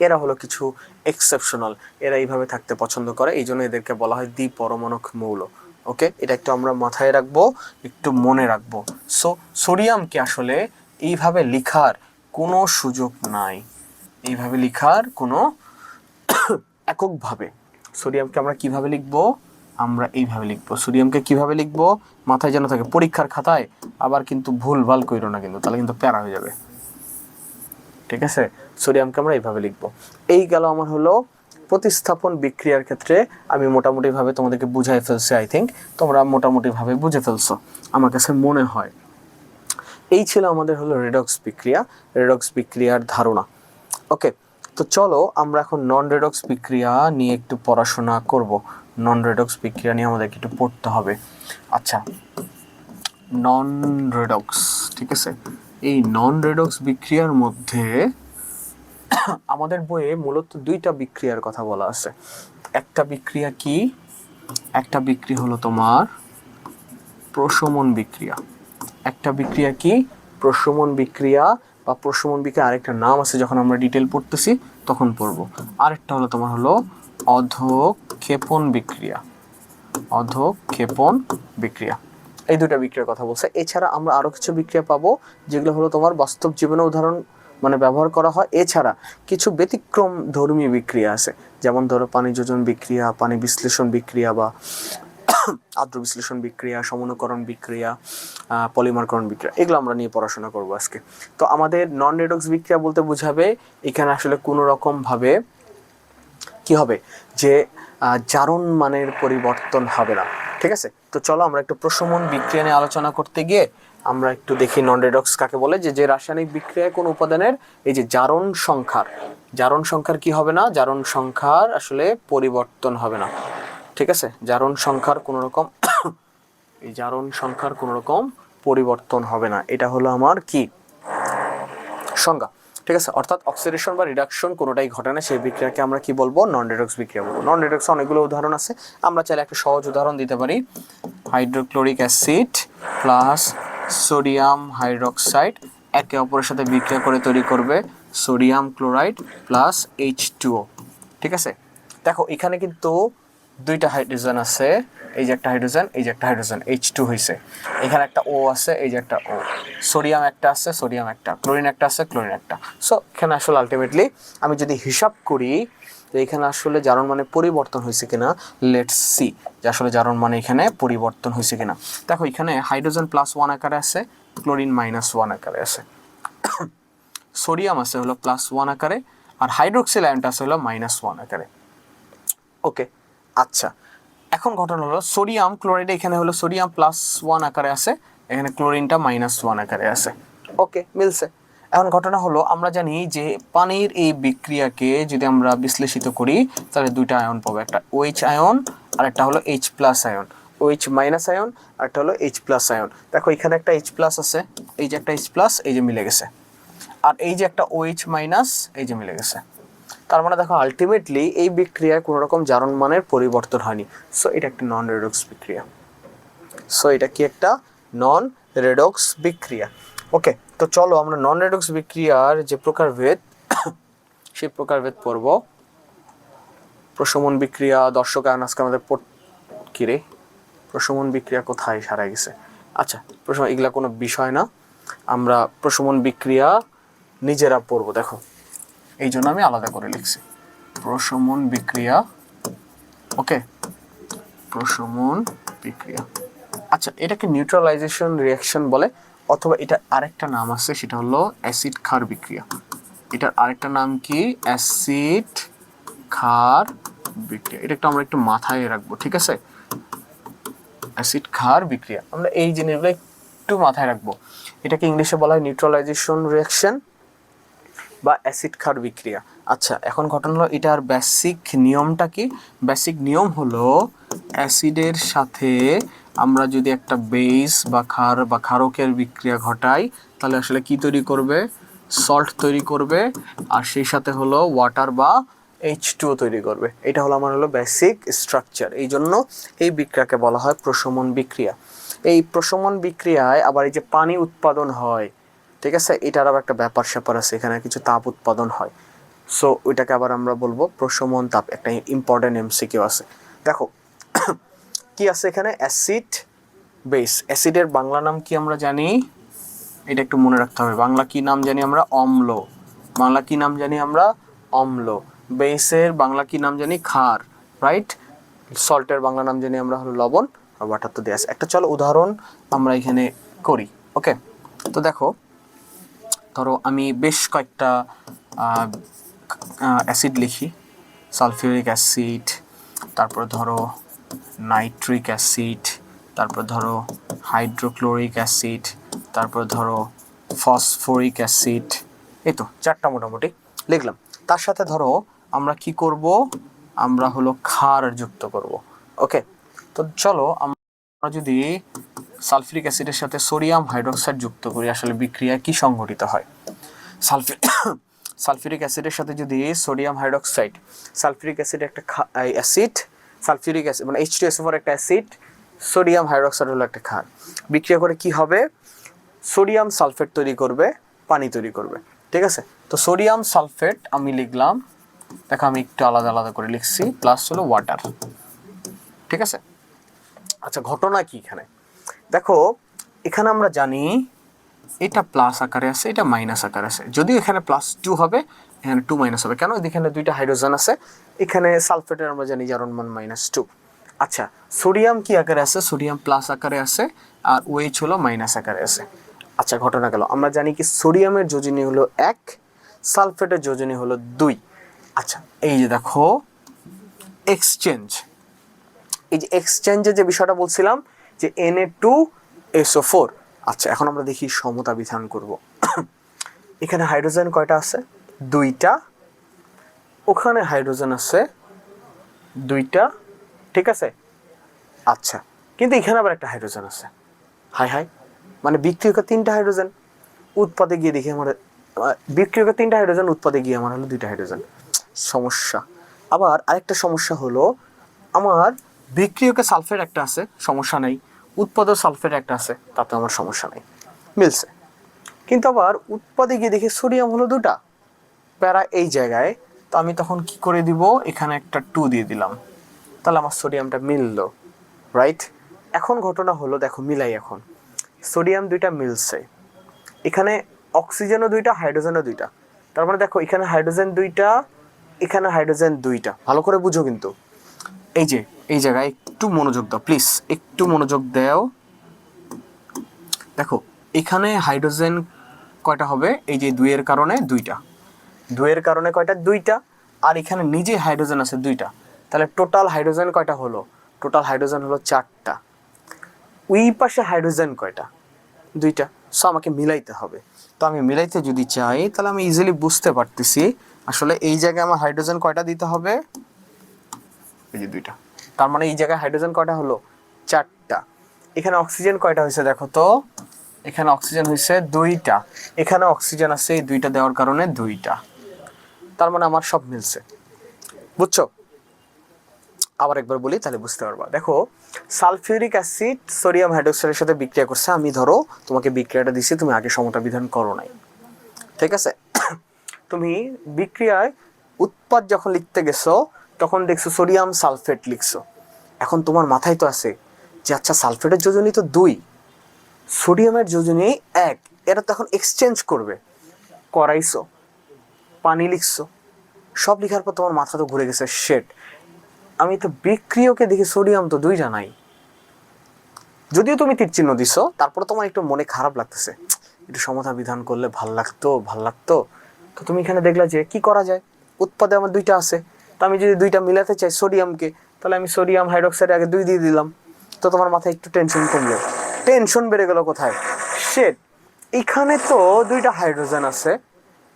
এরা হলো কিছু এক্সেপশনাল, এরা এইভাবে থাকতে পছন্দ করে, এই জন্য এদেরকে বলা হয় দ্বিপরমাণুক মৌল। ওকে, এটা একটু আমরা মাথায় রাখবো, একটু মনে রাখবো। সো সোডিয়ামকে আসলে এইভাবে লেখার কোনো সুযোগ নাই, এইভাবে লেখার কোনো এককভাবে। সোডিয়ামকে আমরা কিভাবে লিখবো? আমরা এইভাবে লিখবো। সোডিয়ামকে কিভাবে লিখবো মাথায় যেন থাকে, পরীক্ষার খাতায় আবার কিন্তু ভুলভাল কইরো না কিন্তু, তাহলে কিন্তু প্যারা হয়ে যাবে। ঠিক আছে, সোডিয়ামকে আমরা এইভাবে লিখবো। এই গেল আমার হলো প্রতিস্থাপন বিক্রিয়ার ক্ষেত্রে আমি মোটামুটিভাবে তোমাদেরকে বুঝাই ফেলছি। আই থিঙ্ক তোমরা মোটামুটিভাবে বুঝে ফেলছো আমার কাছে মনে হয়। এই ছিল আমাদের হলো রেডক্স বিক্রিয়া, রেডক্স বিক্রিয়ার ধারণা। ওকে, তো চলো আমরা এখন নন রেডক্স বিক্রিয়া নিয়ে একটু পড়াশোনা করব। নন রেডক্স বিক্রিয়া নিয়ে আমাদেরকে একটু পড়তে হবে। আচ্ছা, নন রেডক্স, ঠিক আছে, এই নন রেডক্স বিক্রিয়ার মধ্যে আমাদের বইয়ে মূলত দুইটা বিক্রিয়ার কথা বলা আছে। একটা বিক্রিয়া কি? একটা বিক্রিয়া হলো তোমার প্রশমন বিক্রিয়া। একটা বিক্রিয়া কি? প্রশমন বিক্রিয়া, বা প্রশমন বিক্রিয়া আরেকটা নাম আছে, যখন আমরা ডিটেল পড়তেছি তখন পড়বো। আরেকটা হলো তোমার হলো অধক্ষেপণ বিক্রিয়া। অধক্ষেপণ বিক্রিয়া, এই দুটা বিক্রিয়ার কথা বলছে। এছাড়া আমরা আরো কিছু বিক্রিয়া পাবো যেগুলো হলো তোমার বাস্তব জীবনে উদাহরণ মানে ব্যবহার করা হয়। এছাড়া কিছু ব্যতিক্রম ধর্মী বিক্রিয়া আছে, যেমন ধরো পানি যোজন বিক্রিয়া, পানি বিশ্লেষণ বিক্রিয়া, বা আদ্র বিশ্লেষণ বিক্রিয়া, সমনীকরণ বিক্রিয়া, পলিমারকরণ বিক্রিয়া, এগুলো আমরা নিয়ে পড়াশোনা করবো আজকে। তো আমাদের নন রেডক্স বিক্রিয়া বলতে বোঝাবে এখানে আসলে কোনো রকম ভাবে কি হবে যে জারণ মানের পরিবর্তন হবে না। ঠিক আছে, তো চলো আমরা একটু প্রশমন বিক্রিয়া নিয়ে আলোচনা করতে গিয়ে আমরা একটু দেখি নন রেডক্স কাকে বলে। যে রাসায়নিক বিক্রিয়ায় কোন উপাদানের এই যে জারণ সংখ্যার কি হবে না? জারণ সংখ্যার আসলে পরিবর্তন হবে না। ঠিক আছে, জারণ সংখ্যার কোনো রকম এই জারণ সংখ্যার কোনো রকম পরিবর্তন হবে না, এটা হলো আমার কি সংজ্ঞা। ঠিক আছে, অর্থাৎ অক্সিডেশন বা রিডাকশন কোনোটাই ঘটে না, সেই বিক্রিয়াকে আমরা কি বলবো? নন রেডক্স বিক্রিয়া বলবো। নন রেডক্স অনেকগুলো উদাহরণ আছে, আমরা চাইলে একটা সহজ উদাহরণ দিতে পারি। Hydrochloric acid plus sodium hydroxide একে অপরের সাথে বিক্রিয়া করে তৈরি করবে সোডিয়াম ক্লোরাইড প্লাস H2O। ঠিক আছে, দেখো এখানে কিন্তু দুইটা হাইড্রোজেন আছে, এই যে একটা হাইড্রোজেন, এই যে একটা হাইড্রোজেন, H2 হইছে। এখানে একটা O আছে, এই যে একটা O। সোডিয়াম একটা আছে, সোডিয়াম একটা, ক্লোরিন একটা আছে, ক্লোরিন একটা। সো এখানে আসলে আলটিমেটলি আমি যদি হিসাব করি তো এখানে আসলে জারণ মানে পরিবর্তন হয়েছে কিনা, লেটস সি যে আসলে জারণ মানে এখানে পরিবর্তন হয়েছে কিনা। দেখো এখানে হাইড্রোজেন +1 আকারে আছে, ক্লোরিন -1 আকারে আছে, সোডিয়াম আছে হলো +1 আকারে, আর হাইড্রোক্সিল আয়নটা আছে হলো -1 আকারে। ওকে, আচ্ছা, এখন ঘটনা হলো সোডিয়াম ক্লোরাইড এখানে হলো সোডিয়াম +1 আকারে আছে, এখানে ক্লোরিনটা -1 আকারে আছে। ওকে, মিলছে। এখন ঘটনা হলো আমরা জানি যে পানির এই বিক্রিয়াকে যদি আমরা বিশ্লেষিত করি তাহলে দুইটা আয়ন পাবো, একটা OH আয়ন আর একটা হলো H+ আয়ন, OH- আয়ন আর একটা হলো H+ আয়ন। দেখো এখানে একটা H+ আছে, এই যে একটা H+, এই যে মিলে গেছে, আর এই যে একটা OH-, এই যে মিলে গেছে। তার মানে দেখো আলটিমেটলি এই বিক্রিয়ায় কোনো রকম জারণ মানের পরিবর্তন হয়নি। সো এটা একটা নন রেডক্স বিক্রিয়া। সো এটা কি একটা নন রেডক্স বিক্রিয়া। ওকে, তো চলো আমরা নন রেডক্স বিক্রিয়ার যে প্রকারভেদ সেই প্রকারভেদ পড়ব। প্রশমন বিক্রিয়া, দর্শক আয়ন আজকে আমাদের কিরে প্রশমন বিক্রিয়া কোথায় হারাই গেছে? আচ্ছা, প্রশমন এগুলা কোনো বিষয় না, আমরা প্রশমন বিক্রিয়া নিজেরা পড়বো। দেখো এই জন্য আমি আলাদা করে লিখছি প্রশমন বিক্রিয়া। ওকে, প্রশমন বিক্রিয়া। আচ্ছা, এটাকে নিউট্রালাইজেশন রিঅ্যাকশন বলে, অথবা এটা আরেকটা নাম আছে, সেটা হলো অ্যাসিড ক্ষার বিক্রিয়া। এটার আরেকটা নাম কি? অ্যাসিড ক্ষার বিক্রিয়া। এটা একটু আমরা একটু মাথায় রাখবো, ঠিক আছে? অ্যাসিড ক্ষার বিক্রিয়া, আমরা এই জিনিসগুলো একটু মাথায় রাখবো। এটাকে ইংলিশে বলা হয় নিউট্রালাইজেশন রিঅ্যাকশন বা অ্যাসিড ক্ষার বিক্রিয়া। আচ্ছা, এখন ঘটনা হলো এটার বেসিক নিয়মটা কি? বেসিক নিয়ম হলো অ্যাসিডের সাথে আমরা যদি একটা বেস বা ক্ষার বা ক্ষারকের বিক্রিয়া ঘটাই তাহলে আসলে কি তৈরি করবে? সল্ট তৈরি করবে, আর সেই সাথে হলো ওয়াটার বা H2O তৈরি করবে। এটা হলো আমার হলো বেসিক স্ট্রাকচার। এই জন্য এই বিক্রিয়াকে বলা হয় প্রশমন বিক্রিয়া। এই প্রশমন বিক্রিয়ায় আবার এই যে পানি উৎপাদন হয়, ঠিক আছে, এটার আবার একটা ব্যাপার স্যাপার আছে, এখানে কিছু তাপ উৎপাদন হয়। সো ওইটাকে আবার আমরা বলবো প্রশমন তাপ। একটা ইম্পর্টেন্ট এমসিকিউ আছে, দেখো কি আছে এখানে, অ্যাসিড বেস। অ্যাসিডের বাংলা নাম কি আমরা জানি, এটা একটু মনে রাখতে হবে। বাংলা কি নাম জানি আমরা, অম্ল। বাংলা কি নাম জানি আমরা, অম্ল। বেসের বাংলা কি নাম জানি, ক্ষার, রাইট। সল্টের বাংলা নাম জানি আমরা হলো লবণ, আর ওয়াটার তো দেওয়া আছে। একটা চলো উদাহরণ আমরা এখানে করি, ওকে। তো দেখো, ধরো আমি বেশ কয়েকটা অ্যাসিড লিখি, সালফিউরিক অ্যাসিড, তারপর ধরো নাইট্রিক অ্যাসিড, তারপর ধরো হাইড্রোক্লোরিক অ্যাসিড, তারপর ধরো ফসফরিক অ্যাসিড। এই তো চারটা মোটামুটি লিখলাম। তার সাথে ধরো আমরা কি করব, আমরা হলো ক্ষার যুক্ত করব, ওকে। তো চলো আমরা যদি সালফিউরিক অ্যাসিডের সাথে সোডিয়াম হাইড্রোক্সাইড যুক্ত করি, আসলে বিক্রিয়া কি সংঘটিত হয়। সালফিউরিক অ্যাসিডের সাথে যদি সোডিয়াম হাইড্রোক্সাইড, সালফিউরিক অ্যাসিড একটা অ্যাসিড, সালফিউরিক অ্যাসিড মানে H2SO4 একটা অ্যাসিড, সোডিয়াম হাইড্রোক্সাইড হলো একটা ক্ষার। বিক্রিয়া করে কি হবে, সোডিয়াম সালফেট তৈরি করবে, পানি তৈরি করবে, ঠিক আছে। তো সোডিয়াম সালফেট আমি লিখলাম, দেখো আমি একটু আলাদা আলাদা করে লিখছি, প্লাস হলো ওয়াটার, ঠিক আছে। আচ্ছা ঘটনা কি এখানে, দেখো এখানে আমরা জানি এটা প্লাস আকারে আছে, এটা মাইনাস আকারে আছে। যদিও এখানে +2 হবে, এখানে 2 মাইনাস হবে, কেন, এখানে দুইটা হাইড্রোজেন আছে। এখানে সালফেটের আমরা জানি যার মান -2। আচ্ছা সোডিয়াম কি আকারে আছে, সোডিয়াম প্লাস আকারে আছে, আর OH হলো মাইনাস আকারে আছে। আচ্ছা ঘটনা গেল, আমরা জানি কি সোডিয়ামের যোজনী হলো 1, সালফেটের যোজনী হলো 2। আচ্ছা এই যে দেখো এক্সচেঞ্জ, এই যে এক্সচেঞ্জের যে বিষয়টা বলছিলাম যে Na2SO4। আচ্ছা এখন আমরা দেখি সমতা বিধান করব। এখানে হাইড্রোজেন কয়টা আছে, 2টা, ওখানে হাইড্রোজেন আছে 2টা, ঠিক আছে। আচ্ছা কিন্তু এখানে আবার একটা হাইড্রোজেন আছে, হাই হাই, মানে বিক্রিয়কের 3টা হাইড্রোজেন, উৎপাদে গিয়ে দেখি আমার বিক্রিয়কের 3টা হাইড্রোজেন, উৎপাদে গিয়ে আমার হলো 2টা হাইড্রোজেন, সমস্যা। আবার আরেকটা সমস্যা হলো, আমার বিক্রিয়কে সালফেট একটা আছে, সমস্যা নেই, উৎপাদক সালফেট একটা আছে, তাতে আমার সমস্যা নেই, মিলছে। কিন্তু আবার উৎপাদে গিয়ে দেখি সোডিয়াম হলো 2টা, প্যারা এই জায়গায়। তো আমি তখন কি করে দিব, এখানে একটা 2 দিয়ে দিলাম, তাহলে আমার সোডিয়ামটা মিললো, রাইট। এখন ঘটনা হলো, দেখো মিলাই, এখন সোডিয়াম 2টা মিলছে, এখানে অক্সিজেনও 2টা, হাইড্রোজেনও 2টা, তার মানে দেখো এখানে হাইড্রোজেন 2টা, এখানে হাইড্রোজেন 2টা, ভালো করে বুঝো কিন্তু। এই যে এই জায়গায় একটু মনোযোগ দাও প্লিজ, একটু মনোযোগ দাও। দেখো এখানে হাইড্রোজেন কয়টা হবে, এই যে 2 এর কারণে 2টা, 2 এর কারণে কয়টা, 2টা, আর এখানে নিজে হাইড্রোজেন আছে 2টা, তাহলে টোটাল হাইড্রোজেন কয়টা হলো, টোটাল হাইড্রোজেন হলো 4টা। ওই পাশে হাইড্রোজেন কয়টা, 2টা। সো আমাকে মিলাইতে হবে। তো আমি মিলাইতে যদি চাই, তাহলে আমি ইজিলি বুঝতে পারতেছি আসলে এই জায়গায় আমার হাইড্রোজেন কয়টা দিতে হবে, এই যে 2টা। তার মানে এই জায়গায় হাইড্রোজেন কয়টা হলো, 4টা। এখানে অক্সিজেন কয়টা হয়েছে দেখো তো, এখানে অক্সিজেন হয়েছে 2টা, এখানে অক্সিজেন আছে এই 2টা দেওয়ার কারণে 2টা। তার মানে আমার সব মিলছে, বুঝছো। আবার একবার বলি তাহলে বুঝতে পারবা। দেখো সালফিউরিক অ্যাসিড সোডিয়াম হাইড্রোক্সাইডের সাথে বিক্রিয়া করছে, আমি ধরো তোমাকে বিক্রিয়াটা দিছি, তুমি আগে সমতা বিধান করো নাই, ঠিক আছে। তুমি বিক্রিয়ায় উৎপাদ যখন লিখতে গেছো, তখন দেখছো সোডিয়াম সালফেট লিখছো। এখন তোমার মাথায় তো আছে যে আচ্ছা সালফেটের যোজনী তো 2, সোডিয়ামের যোজনী 1, এটা তো এখন এক্সচেঞ্জ করবে, করাইছো, পানি লিখছো, সব লিখার পর তোমার মাথা তো ঘুরে গেছে, শেট, আমি তো বিক্রিয়কে দেখি সোডিয়াম তো 2টা নাই। যদিও তুমি তীর চিহ্ন দিছো, তারপরে তোমার একটু মনে খারাপ লাগতেছে, একটু সমতা বিধান করলে ভাল লাগতো। তো তুমি এখানে দেখলা যে কি করা যায়, উৎপাদে আমার 2টা আছে, তো আমি যদি 2টা মিলাতে চাই সোডিয়ামকে, তাহলে আমি সোডিয়াম হাইড্রোক্সাইড আগে 2 দিয়ে দিলাম। তো তোমার মাথায় একটু টেনশন কমলো, টেনশন বেড়ে গেল কোথায়, শেট, এখানে তো 2টা হাইড্রোজেন আছে,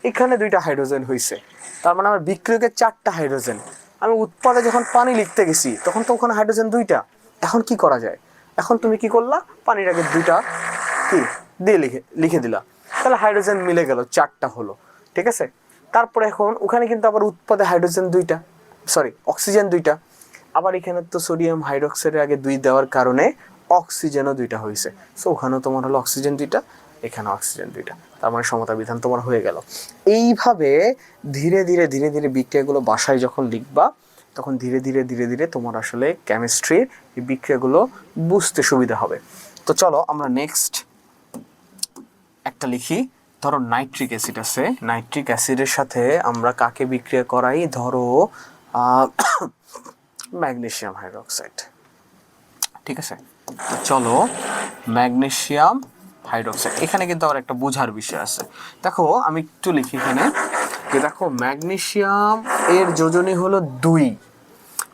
এখানে 2টা হাইড্রোজেন হয়েছে, তার মানে আমার বিক্রিয়কে 4টা হাইড্রোজেন। আমি উৎপাদে যখন পানি লিখতে গেছি, তখন তো ওখানে হাইড্রোজেন 2টা। এখন কি করা যায়, এখন তুমি কি করলা, পানির আগে 2টা কি দিয়ে লিখে দিলা, তাহলে হাইড্রোজেন মিলে গেল, 4টা হলো, ঠিক আছে। তারপরে এখন ওখানে কিন্তু আবার উৎপাদে হাইড্রোজেন 2টা, সরি অক্সিজেন 2টা, আবার এখানে তো সোডিয়াম হাইড্রোক্সাইডের আগে 2 দেওয়ার কারণে অক্সিজেনও 2টা হয়েছে। সো ওখানেও তোমার হলো অক্সিজেন 2টা, এখানে অক্সিজেন 2টা, তার মানে সমতা বিধান তোমার হয়ে গেল। এইভাবে ধীরে ধীরে ধীরে ধীরে বিক্রিয়াগুলো বাসায় যখন লিখবা তখন ধীরে ধীরে ধীরে ধীরে তোমার আসলে কেমিস্ট্রির এই বিক্রিয়াগুলো বুঝতে সুবিধা হবে। তো চলো আমরা নেক্সট একটা লিখি। ধরো নাইট্রিক অ্যাসিড আছে, নাইট্রিক অ্যাসিডের সাথে আমরা কাকে বিক্রিয়া করাই, ধরো ম্যাগনেসিয়াম হাইড্রোক্সাইড, ঠিক আছে। তো চলো ম্যাগনেসিয়াম হাইড্রোক্সাইড, এখানে কিন্তু আবার একটা বোঝার বিষয় আছে। দেখো আমি একটু লিখি এখানে যে দেখো ম্যাগনেসিয়াম এর যোজনী হলো 2,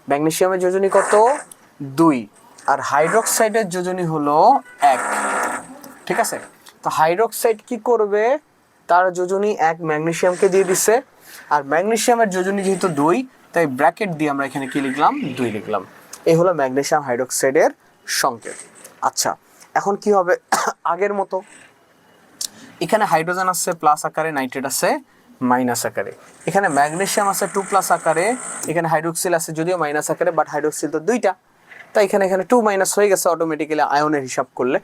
ম্যাগনেসিয়ামের যোজনী কত 2, আর হাইড্রোক্সাইডের যোজনী হলো 1, ঠিক আছে। তো হাইড্রোক্সাইড কি করবে, তার যোজনী 1 ম্যাগনেসিয়ামকে দিয়ে দিছে, আর ম্যাগনেসিয়ামের যোজনী যেহেতু 2 তাই ব্র্যাকেট দিয়ে আমরা এখানে কি লিখলাম 2 লিখলাম। এই হলো ম্যাগনেসিয়াম হাইড্রোক্সাইডের সংকেত। আচ্ছা এখন কি হবে আগের মতো, এখানে হাইড্রোজেন আছে প্লাস আকারে, নাইট্রেট আছে মাইনাস আকারে, এখানে ম্যাগনেসিয়াম আছে 2+ আকারে, এখানে হাইড্রোক্সিল আছে যদিও মাইনাস আকারে, বাট হাইড্রোক্সিল তো 2টা, তাই এখানে 2 মাইনাস হয়ে গেছে অটোমেটিক্যালি আয়নের হিসাব করলে।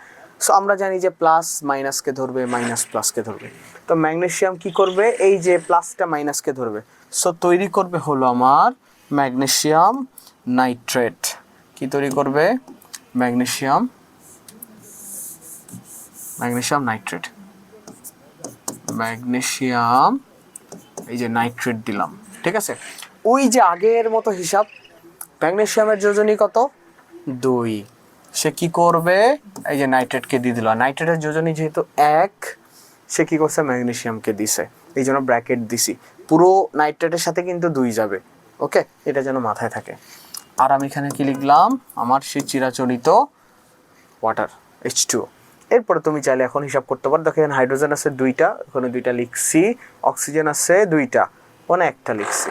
সো আমরা জানি যে প্লাস মাইনাসকে ধরবে, মাইনাস প্লাসকে ধরবে। তো ম্যাগনেসিয়াম কি করবে, এই যে প্লাসটা মাইনাসকে ধরবে, সো তৈরি করবে হলো আমার ম্যাগনেসিয়াম নাইট্রেট। কি তৈরি করবে, ম্যাগনেসিয়াম নাইট্রেট, ম্যাগনেসিয়াম এই যে নাইট্রেট দিলাম, ঠিক আছে। ওই যে আগের মতো হিসাব, ম্যাগনেসিয়ামের যোজনী কত 2, সে কি করবে এই যে নাইট্রেটকে দিয়ে দিল, নাইট্রেটের যোজনী যেহেতু 1 সে কি করছে ম্যাগনেসিয়ামকে দিছে, এই জন্য ব্র্যাকেট দিছি, পুরো নাইট্রেটের সাথে কিন্তু 2 যাবে, ওকে, এটা যেন মাথায় থাকে। আর আমি এখানে কি লিখলাম, আমার সেই চিরাচরিত ওয়াটার H2O। এরপরে তুমি চাইলে এখন হিসাব করতে পারো, দেখো এখানে হাইড্রোজেন আছে 2টা, ওখানে 2টা লিখছি, অক্সিজেন আছে 2টা, ওখানে 1টা লিখছি,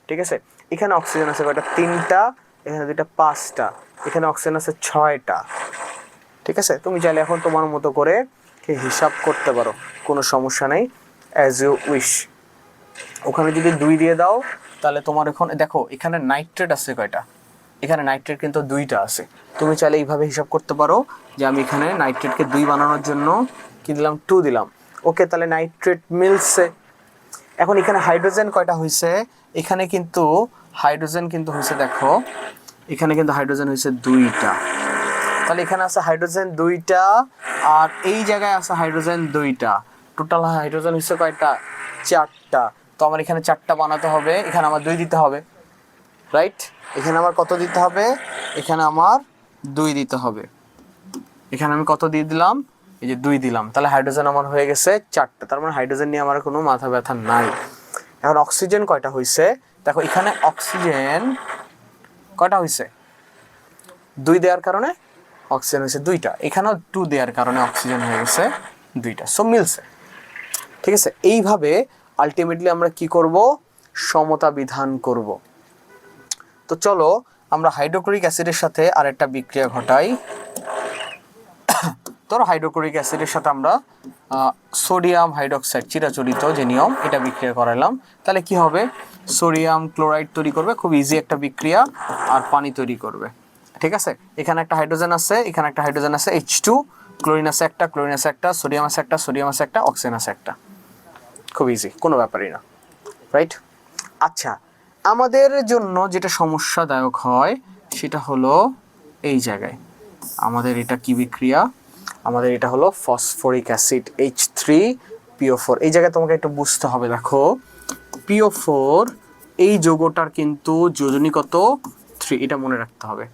ঠিক আছে। এখানে অক্সিজেন আছে কয়টা 3টা, এখানে 2টা 5টা, এখানে অক্সিজেন আছে 6টা, ঠিক আছে। তুমি চাইলে এখন তোমার মতো করে হিসাব করতে পারো, কোনো সমস্যা নেই, অ্যাজ ইউ উইশ। ওখানে যদি 2 দিয়ে দাও তাহলে তোমার এখন দেখো এখানে নাইট্রেট আছে কয়টা, এখানে নাইট্রেট কিন্তু 2টা আছে। তুমি চাইলে এইভাবে হিসাব করতে পারো যে আমি এখানে নাইট্রেটকে 2 বানানোর জন্য কি দিলাম 2 দিলাম, ওকে, তাহলে নাইট্রেট মিলছে। এখন এখানে হাইড্রোজেন কয়টা হয়েছে, এখানে কিন্তু হাইড্রোজেন কিন্তু হয়েছে, দেখো এখানে কিন্তু হাইড্রোজেন হয়েছে 2টা, তাহলে এখানে আছে হাইড্রোজেন 2টা, আর এই জায়গায় আছে হাইড্রোজেন 2টা, টোটাল হাইড্রোজেন হয়েছে কয়টা 4টা। তো আমার এখানে 4টা বানাতে হবে, এখানে আমার 2 দিতে হবে, রাইট। এখানে আমার কত দিতে হবে, এখানে আমার 2 দিতে হবে, এখানে আমি কত দিয়ে দিলাম, এই যে 2 দিলাম, তাহলে হাইড্রোজেন আমার হয়ে গেছে 4টা, তার মানে হাইড্রোজেন নিয়ে আমার কোনো মাথা ব্যথা নাই। এখন অক্সিজেন কয়টা হয়েছে, দেখো এখানে অক্সিজেন কয়টা হয়েছে 2 দেওয়ার কারণে অক্সিজেন হয়েছে 2টা, এখানেও 2 দেওয়ার কারণে অক্সিজেন হয়ে গেছে 2টা, সো মিলছে, ঠিক আছে। এইভাবে আলটিমেটলি আমরা কি করব, সমতা বিধান করব। তো চলো আমরা হাইড্রোক্লোরিক অ্যাসিডের সাথে আরেকটা বিক্রিয়া ঘটাই। ধরো হাইড্রোক্লোরিক অ্যাসিডের সাথে আমরা সোডিয়াম হাইড্রোক্সাইড, চিরাচরিত যে নিয়ম, এটা বিক্রিয়া করালাম, তাহলে কি হবে, সোডিয়াম ক্লোরাইড তৈরি করবে, খুব ইজি একটা বিক্রিয়া, আর পানি তৈরি করবে, ঠিক আছে। এখানে একটা হাইড্রোজেন আছে, এখানে একটা হাইড্রোজেন আছে H2, ক্লোরিন আছে একটা, ক্লোরিন আছে একটা, সোডিয়াম আছে একটা, সোডিয়াম আছে একটা, অক্সিজেন আছে একটা, খুব ইজি, কোনো ব্যাপারই না, রাইট। আচ্ছা আমাদের জন্য যেটা সমস্যাদায়ক হয় সেটা হলো এই জায়গায়, আমাদের এটা কি বিক্রিয়া, আমাদের এটা হলো ফসফরিক অ্যাসিড H3PO4। এই জায়গায় তোমাকে একটু বুঝতে হবে, দেখো PO4 এই যৌগটার কিন্তু যোজনী কত 3, এটা মনে রাখতে হবে।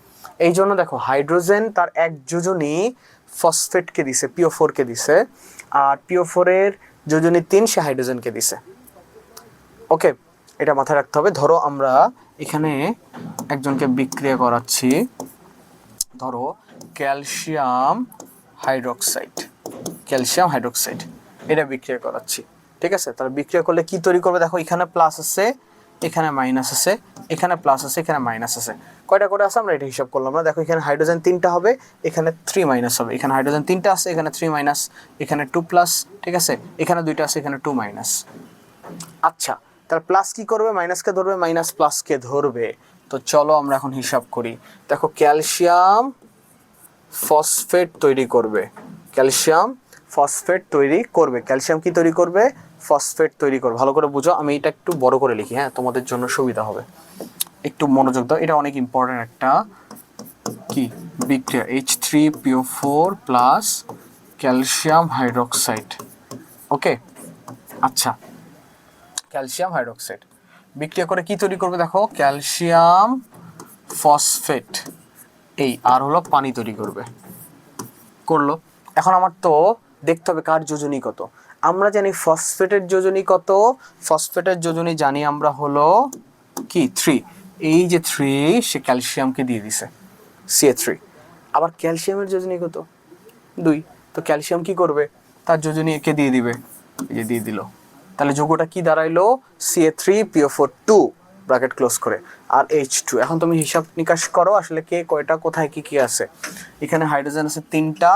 এই জন্য দেখো হাইড্রোজেন তার এক যোজনী ফসফেটকে দিছে, PO4কে দিছে, আর PO4 এর যোজনী 3 সে হাইড্রোজেনকে দিছে, ওকে, এটা মাথায় রাখতে হবে। ধরো আমরা এখানে একজনকে বিক্রিয়া করাচ্ছি, ধরো ক্যালসিয়াম হাইড্রোক্সাইড, এটা বিক্রিয়া করাচ্ছি, ঠিক আছে। তাহলে বিক্রিয়া করলে কি তৈরি করবে, দেখো এখানে প্লাস আছে, এখানে মাইনাস আছে, এখানে প্লাস আছে, এখানে মাইনাস আছে, কয়টা করে আছে আমরা এটা হিসাব করলাম না। দেখো এখানে হাইড্রোজেন 3টা হবে, এখানে 3 মাইনাস হবে, এখানে হাইড্রোজেন 3টা আছে, এখানে 3 মাইনাস, এখানে 2 প্লাস, ঠিক আছে, এখানে 2টা আছে, এখানে 2 মাইনাস। আচ্ছা, তার প্লাস কি করবে? মাইনাসকে ধরবে, মাইনাস প্লাসকে ধরবে। তো চলো আমরা এখন হিসাব করি। দেখো ক্যালসিয়াম ফসফেট তৈরি করবে, ক্যালসিয়াম ফসফেট তৈরি করবে, ক্যালসিয়াম কি তৈরি করবে? ফসফেট তৈরি করবে। ভালো করে বুঝো, আমি এটা একটু বড় করে লিখি, হ্যাঁ, তোমাদের জন্য সুবিধা হবে, একটু মনোযোগ দাও, এটা অনেক ইম্পর্টেন্ট একটা কি বিক্রিয়া। H3PO4 plus calcium hydroxide. ওকে, আচ্ছা, ক্যালসিয়াম হাইড্রোক্সাইড বিক্রিয়া করে কি তৈরি করবে? দেখো ক্যালসিয়াম ফসফেট, এই আর হলো পানি তৈরি করবে, করলো। এখন আমার তো দেখতে হবে কার যোজনী কত। আমরা জানি ফসফেটের যোজনী কত, ফসফেটের যোজনী জানি আমরা হলো কি 3। এই যে 3 সে ক্যালসিয়ামকে দিয়ে দিছে CH3। আবার ক্যালসিয়ামের যোজনী কত? 2। তো ক্যালসিয়াম কি করবে? তার যোজনী একে দিয়ে দিবে, এই যে দিয়ে দিল। তাহলে যৌগটা কি দাঁড়াইলো? CH3PO4 ব্র্যাকেট ক্লোজ করে আর H2। এখন তুমি হিসাব নিকাশ করো আসলে কে কয়টা, কোথায় কি কি আছে। এখানে হাইড্রোজেন আছে 3টা,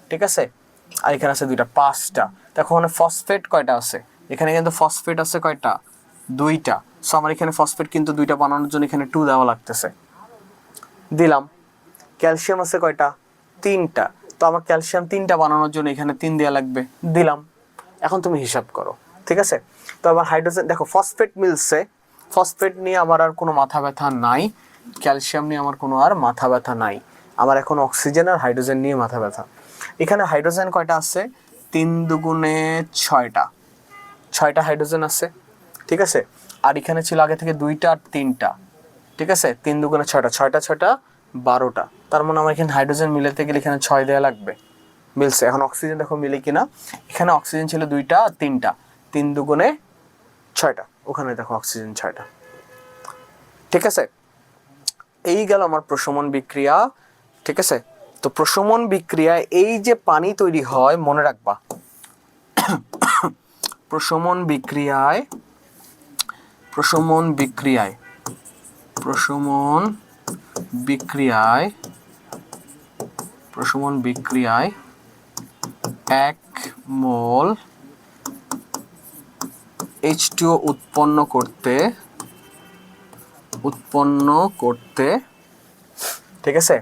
ঠিক আছে, আর এখানে আছে 2টা, 5টা। তখন ফসফেট কয়টা আছে? এখানে কিন্তু ফসফেট আছে কয়টা? 2টা। সো আমার এখানে ফসফেট কিন্তু 2টা বানানোর জন্য এখানে 2 দেওয়া লাগতেছে, দিলাম। ক্যালসিয়াম আছে কয়টা? 3টা। তো আমার ক্যালসিয়াম 3টা বানানোর জন্য এখানে 3 দেওয়া লাগবে, দিলাম। এখন তুমি হিসাব করো, ঠিক আছে। তো আবার হাইড্রোজেন, দেখো ফসফেট মিলছে, ফসফেট নিয়ে আমার আর কোনো মাথা ব্যথা নাই, ক্যালসিয়াম নিয়ে আমার কোনো আর মাথা ব্যথা নাই, আমার এখন অক্সিজেন আর হাইড্রোজেন নিয়ে মাথা ব্যথা। এখানে হাইড্রোজেন কয়টা আছে? 3 দুগুণে 6টা, 6টা হাইড্রোজেন আছে, ঠিক আছে। আর এখানে ছিল আগে থেকে 2টা আর 3টা, ঠিক আছে। 3 দুগুণে 6টা, 6টা 6টা 12টা। তার মানে আমার এখানে হাইড্রোজেন মিলাতে গেলে এখানে 6 দেওয়া লাগবে, মিলছে। এখন অক্সিজেন দেখো মিলে কিনা। এখানে অক্সিজেন ছিল 2টা আর 3টা, 3 দুগুণে 6টা, ওখানে দেখো অক্সিজেন 6টা, ঠিক আছে। এই গেল আমার প্রশমন বিক্রিয়া, ঠিক আছে। তো প্রশমন বিক্রিয়ায় এই যে পানি তৈরি হয়, মনে রাখবা প্রশমন বিক্রিয়ায়, প্রশমন বিক্রিয়ায়, প্রশমন বিক্রিয়ায়, প্রশমন বিক্রিয়ায় 1 মোল H2O উৎপন্ন করতে, ঠিক আছে,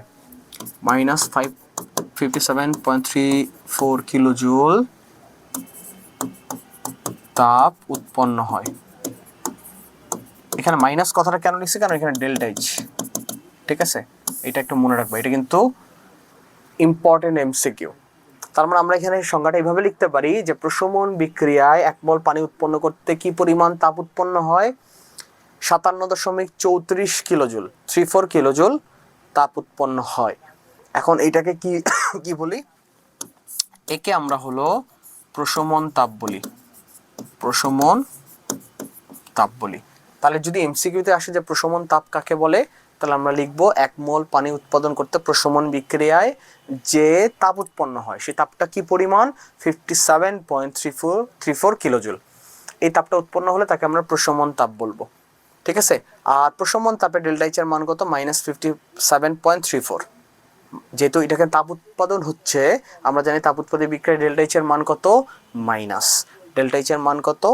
-57.34 কিলোজুল তাপ উৎপন্ন হয়। এখানে মাইনাস কথাটা কেন লিখছি? কারণ এখানে ডেল্টা এইচ, ঠিক আছে, এটা একটু মনে রাখবো, এটা কিন্তু ইম্পর্টেন্ট MCQ। তার মানে আমরা এখানে সংজ্ঞাটা এইভাবে লিখতে পারি যে প্রশমন বিক্রিয়ায় 1 মোল পানি উৎপন্ন করতে কি পরিমাণ তাপ উৎপন্ন হয়? 57.34 কিলোজুল, 34 কিলোজুল তাপ উৎপন্ন হয়। এখন এইটাকে কি কি বলি? একে আমরা হলো প্রশমন তাপ বলি, প্রশমন তাপ বলি। তাহলে যদি MCQতে আসে যে প্রশমন তাপ কাকে বলে, তাহলে আমরা লিখবো 1 মোল পানি উৎপাদন করতে প্রশমন বিক্রিয়ায় যে তাপ উৎপন্ন হয় সেই তাপটা কি পরিমাণ? 57.34 কিলোজুল। এই তাপটা উৎপন্ন হলে তাকে আমরা প্রশমন তাপ বলবো, ঠিক আছে। আর প্রশমন তাপের ডেল্টা এইচ এর মান কত? -57.34। যেহেতু এটাকে তাপ উৎপাদন হচ্ছে, আমরা জানি তাপ উৎপাদন বিক্রিয়ায় ডেল্টা এইচ এর মান কত? মাইনাস। ডেল্টা এইচ এর মান কত?